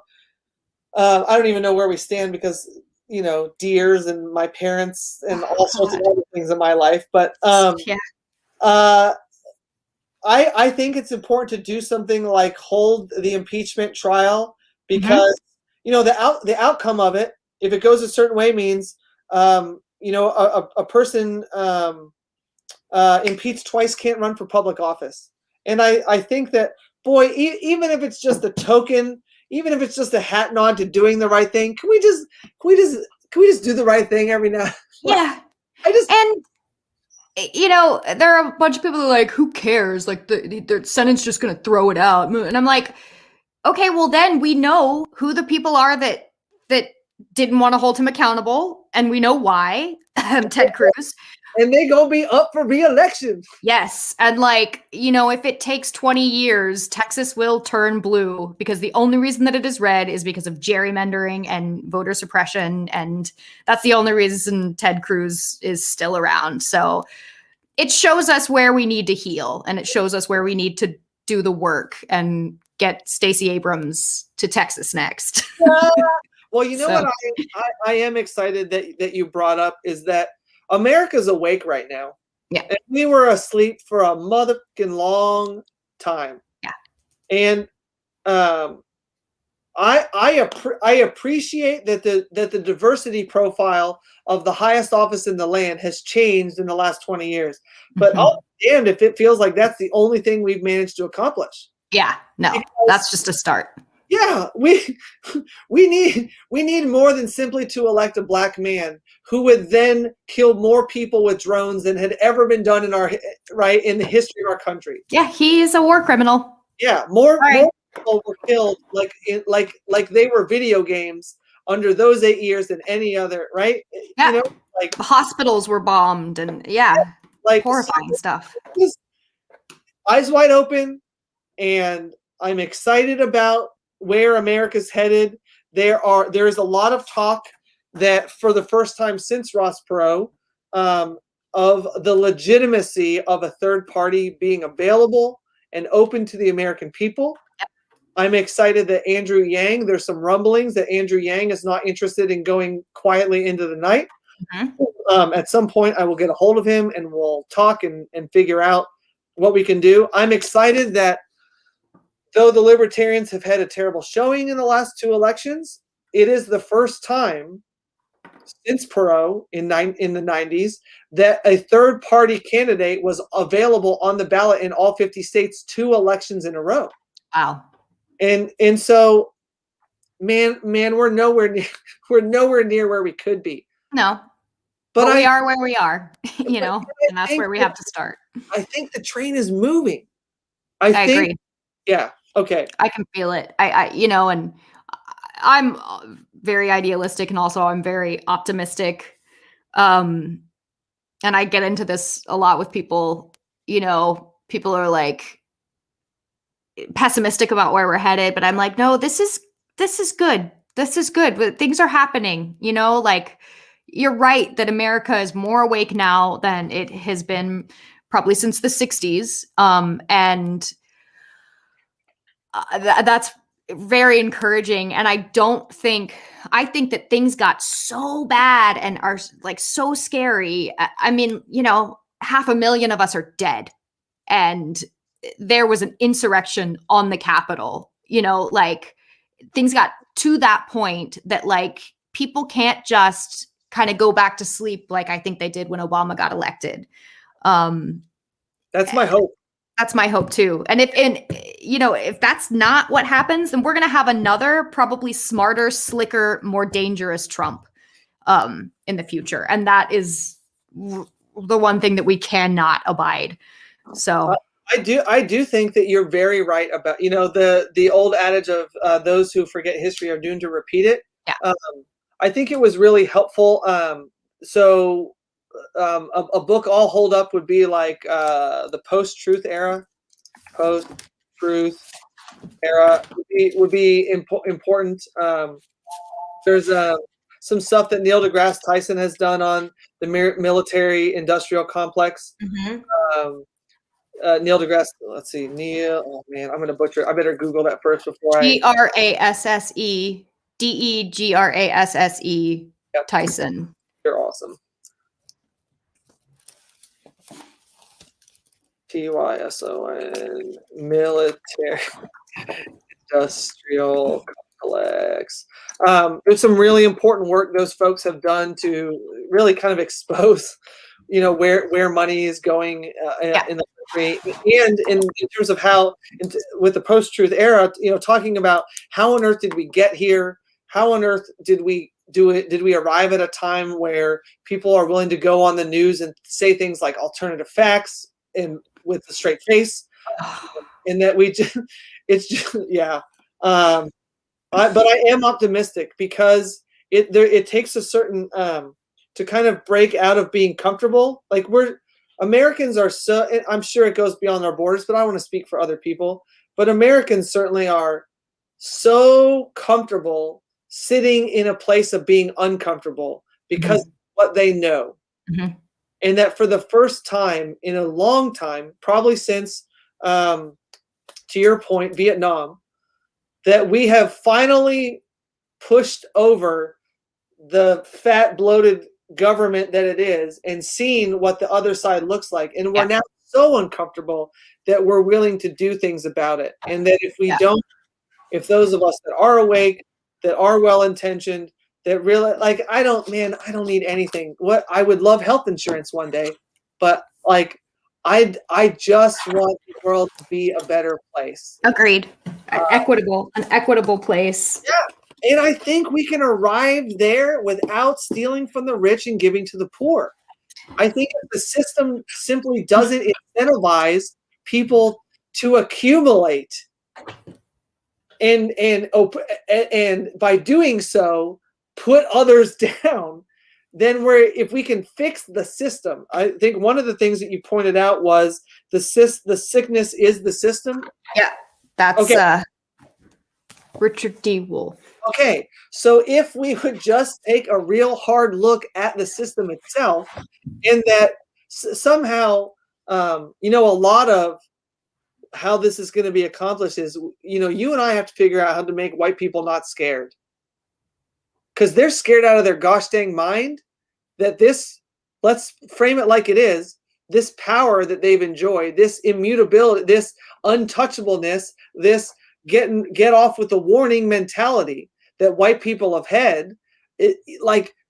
I don't even know where we stand because, you know, deers and my parents and all sorts of other things in my life. But I think it's important to do something like hold the impeachment trial, because you know, the outcome of it, if it goes a certain way, means you know, a person impeached twice can't run for public office. And I think that, boy, even if it's just a token, even if it's just a hat nod to doing the right thing, can we just do the right thing every now?
Yeah. And you know, there are a bunch of people who are like, who cares? Like, the Senate's just going to throw it out. And I'm like, okay, well, then we know who the people are that didn't want to hold him accountable, and we know why. Ted Cruz.
And they gonna be up for re-election.
Yes. And like, you know, if it takes 20 years, Texas will turn blue because the only reason that it is red is because of gerrymandering and voter suppression. And that's the only reason Ted Cruz is still around. So it shows us where we need to heal, and it shows us where we need to do the work and get Stacey Abrams to Texas next.
Yeah. Well, you know
So,
what I am excited that you brought up is that America's awake right now.
yeah.
And we were asleep for a motherfucking long time.
Yeah.
And I appreciate that the diversity profile of the highest office in the land has changed in the last 20 years. But I'll be damned if it feels like that's the only thing we've managed to accomplish.
Yeah, no,
Because,
that's just a start.
yeah, we need more than simply to elect a black man who would then kill more people with drones than had ever been done in in the history of our country.
Yeah, he is a war criminal.
Yeah, more people were killed like they were video games under those 8 years than any other, right?
Yeah.
You know, like
Hospitals were bombed and
like
horrifying stuff.
Eyes wide open, and I'm excited about where America's headed. There is a lot of talk that for the first time since Ross Perot, of the legitimacy of a third party being available and open to the American people.
Yep.
I'm excited that Andrew Yang, there's some rumblings that Andrew Yang is not interested in going quietly into the night. Mm-hmm. At some point, I will get a hold of him and we'll talk and figure out what we can do. I'm excited that though the Libertarians have had a terrible showing in the last 2 elections, it is the first time since Perot in the 90s that a third-party candidate was available on the ballot in all 50 states 2 elections in a row.
Wow.
And so, man, we're nowhere near where we could be.
No, but we are where we are, you know, and that's where we have to start.
I think the train is moving.
I agree.
Yeah. Okay.
I can feel it. I you know, and I'm very idealistic, and also I'm very optimistic. And I get into this a lot with people. You know, people are like pessimistic about where we're headed, but I'm like, no, this is good. This is good. But things are happening. You know, like you're right that America is more awake now than it has been probably since the 60s. And that's very encouraging. And I think that things got so bad and are like so scary. I mean, you know, 500,000 of us are dead, and there was an insurrection on the Capitol. You know, like things got to that point that like people can't just kind of go back to sleep like I think they did when Obama got elected.
That's my hope.
That's my hope too. And if that's not what happens, then we're going to have another probably smarter, slicker, more dangerous Trump in the future. And that is the one thing that we cannot abide. So
I do think that you're very right about, you know, the old adage of those who forget history are doomed to repeat it.
Yeah.
I think it was really helpful. A book I'll hold up would be like the post-truth era. Post-truth era would be important. There's some stuff that Neil deGrasse Tyson has done on the military-industrial complex.
Mm-hmm.
Neil deGrasse. Let's see, Neil. Oh man, I'm gonna butcher it. I better Google that first before
Grasse Degrasse
Yep.
Tyson.
You're awesome. Tyson, military industrial complex. There's some really important work those folks have done to really kind of expose, you know, where money is going in the country, and in terms of how, with the post-truth era, you know, talking about how on earth did we get here? How on earth did we do it? Did we arrive at a time where people are willing to go on the news and say things like alternative facts and with a straight face, and that it's just, yeah. But I am optimistic because it takes a certain to kind of break out of being comfortable. Like Americans are so, I'm sure it goes beyond our borders, but I want to speak for other people. But Americans certainly are so comfortable sitting in a place of being uncomfortable because of what they know.
Mm-hmm.
And that for the first time in a long time, probably since, to your point, Vietnam, that we have finally pushed over the fat, bloated government that it is and seen what the other side looks like. And we're now so uncomfortable that we're willing to do things about it. And that if we don't, if those of us that are awake, that are well-intentioned, that really, like, I don't need anything. What I would love health insurance one day, but like, I just want the world to be a better place.
Agreed. An equitable place.
Yeah. And I think we can arrive there without stealing from the rich and giving to the poor. I think if the system simply doesn't incentivize people to accumulate, and by doing so, put others down, then if we can fix the system. I think one of the things that you pointed out was the sickness is the system.
Yeah, that's okay. Richard D. Wolff.
Okay, so if we would just take a real hard look at the system itself, and that somehow, a lot of how this is going to be accomplished is, you and I have to figure out how to make white people not scared. Because they're scared out of their gosh dang mind that let's frame it like it is, this power that they've enjoyed, this immutability, this untouchableness, this get off with the warning mentality that white people have had,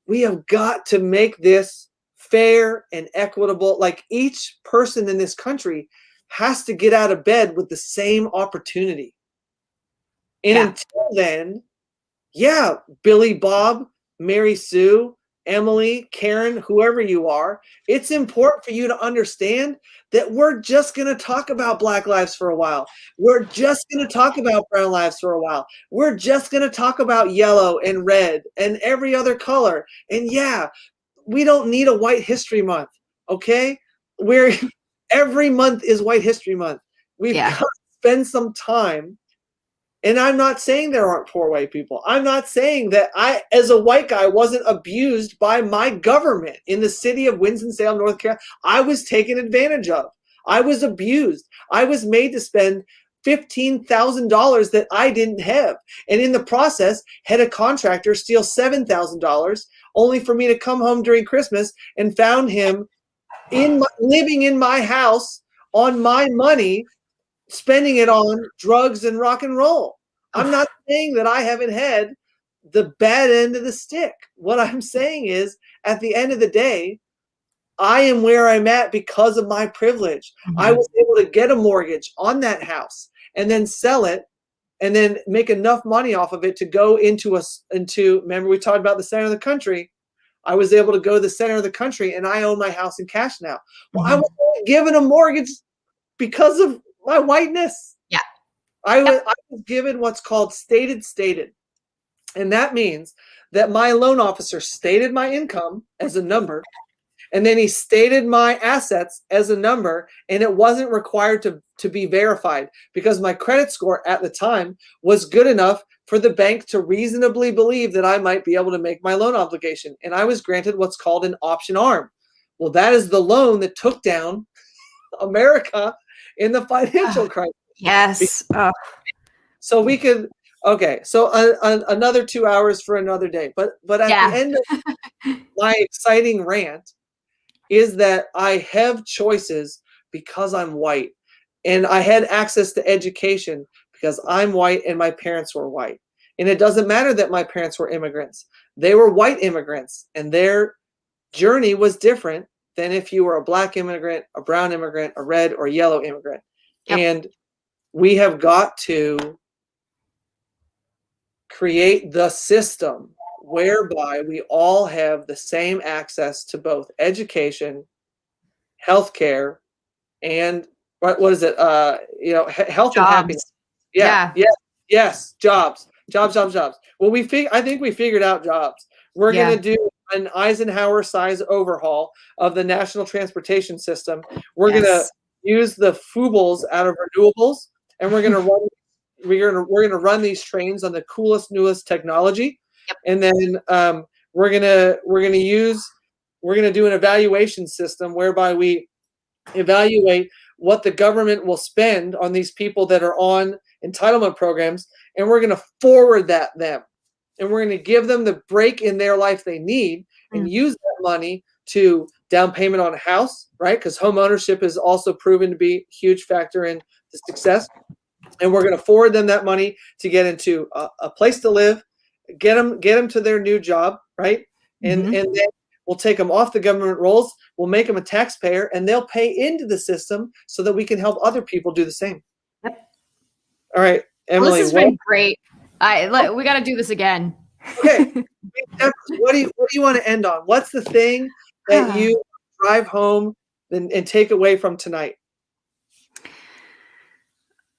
we have got to make this fair and equitable. Like, each person in this country has to get out of bed with the same opportunity. And until then, Billy Bob, Mary Sue, Emily, Karen, whoever you are, it's important for you to understand that we're just going to talk about Black lives for a while. We're just going to talk about brown lives for a while. We're just going to talk about yellow and red and every other color. And we don't need a White History Month, okay? Every month is White History Month. We've got to spend some time. And I'm not saying there aren't poor white people. I'm not saying that I, as a white guy, wasn't abused by my government in the city of Winston-Salem, North Carolina. I was taken advantage of. I was abused. I was made to spend $15,000 that I didn't have. And in the process, had a contractor steal $7,000, only for me to come home during Christmas and found him living in my house on my money, spending it on drugs and rock and roll. I'm not saying that I haven't had the bad end of the stick. What I'm saying is, at the end of the day, I am where I'm at because of my privilege. Mm-hmm. I was able to get a mortgage on that house and then sell it and then make enough money off of it to go into remember we talked about the center of the country. I was able to go to the center of the country and I own my house in cash now. Well, I was given a mortgage because of my whiteness.
Yeah.
I was given what's called stated. And that means that my loan officer stated my income as a number, and then he stated my assets as a number, and it wasn't required to be verified because my credit score at the time was good enough for the bank to reasonably believe that I might be able to make my loan obligation. And I was granted what's called an option arm. Well, that is the loan that took down America in the financial crisis.
Yes.
So we could, so another 2 hours for another day. But at the end of my exciting rant is that I have choices because I'm white. And I had access to education because I'm white and my parents were white. And it doesn't matter that my parents were immigrants. They were white immigrants, and their journey was different than if you were a black immigrant, a brown immigrant, a red or yellow immigrant. Yep. And we have got to create the system whereby we all have the same access to both education, healthcare, and what is it? Health and happiness. Yes, jobs. Well, I think we figured out jobs. We're gonna do an Eisenhower-size overhaul of the national transportation system. We're going to
Yes.
use the fubles out of renewables, and we're gonna run these trains on the coolest, newest technology,
Yep.
and then we're gonna do an evaluation system whereby we evaluate what the government will spend on these people that are on entitlement programs, and we're going to forward them, and we're going to give them the break in their life they need, and use that money to down payment on a house, right? Because home ownership is also proven to be a huge factor in the success. And we're going to forward them that money to get into a place to live, get them to their new job, right? And then we'll take them off the government rolls. We'll make them a taxpayer, and they'll pay into the system so that we can help other people do the same.
Yep.
All right, Emily.
Well, this has been great. We got to do this again.
Okay. What do you want to end on? What's the thing that you drive home and take away from tonight?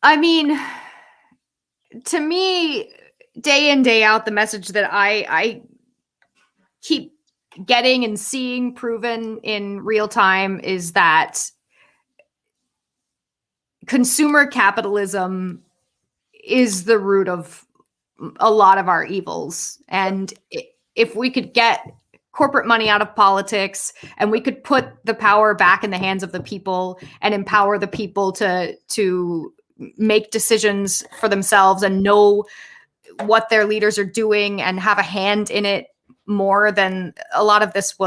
I mean, to me, day in, day out, the message that I keep getting and seeing proven in real time is that consumer capitalism is the root of a lot of our evils. And if we could get corporate money out of politics and we could put the power back in the hands of the people and empower the people to make decisions for themselves and know what their leaders are doing and have a hand in it more, than a lot of this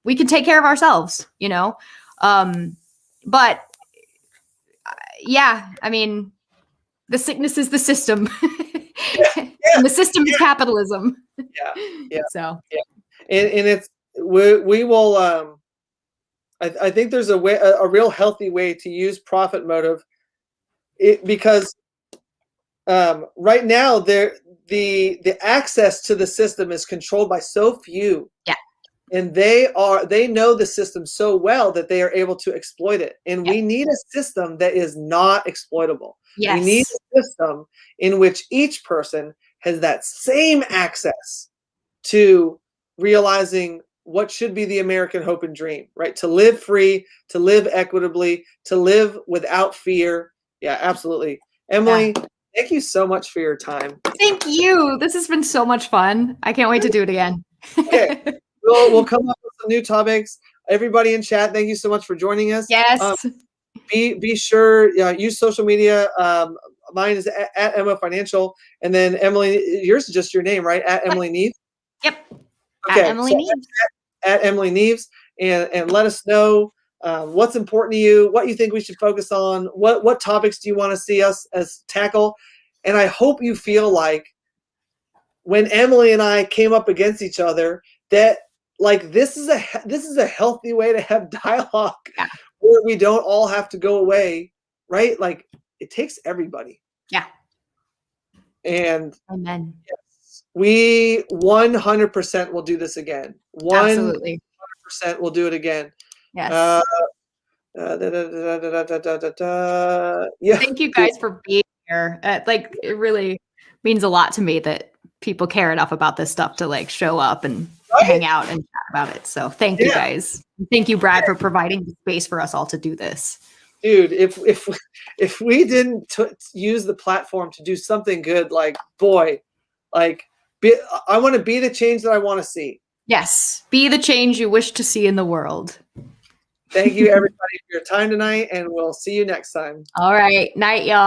we can take care of ourselves, you know? But yeah, I mean, the sickness is the system. And the system is capitalism.
Yeah.
So,
and it's, we will, I think there's a real healthy way to use profit motive, because right now the access to the system is controlled by so few.
Yeah.
And they know the system so well that they are able to exploit it. And we need a system that is not exploitable.
Yes.
We need a system in which each person has that same access to realizing what should be the American hope and dream, right? To live free, to live equitably, to live without fear. Yeah, absolutely. Emily, thank you so much for your time.
Thank you. This has been so much fun. I can't wait to do it again.
Okay. We'll come up with some new topics. Everybody in chat, thank you so much for joining us.
Yes.
Be sure, use social media. Mine is at Emma Financial, and then Emily, yours is just your name, right? At Emily Neves.
Yep.
Okay.
At Emily Neves.
At Emily Neves, and let us know what's important to you, what you think we should focus on, what topics do you want to see us as tackle, and I hope you feel like when Emily and I came up against each other, that like this is a healthy way to have dialogue, where we don't all have to go away, right? Like it takes everybody.
Yeah.
And
amen.
Yes, we 100% will do this again.
Absolutely.
100% will do it again.
Yes.
Yeah.
Thank you guys for being here. It really means a lot to me that people care enough about this stuff to like show up and hang out and chat about it. So thank you guys. Thank you, Brad, for providing the space for us all to do this.
Dude, if we didn't use the platform to do something good, like boy, like I want to be the change that I want to see.
Yes, be the change you wish to see in the world.
Thank you, everybody, for your time tonight, and we'll see you next time.
All right, night, y'all.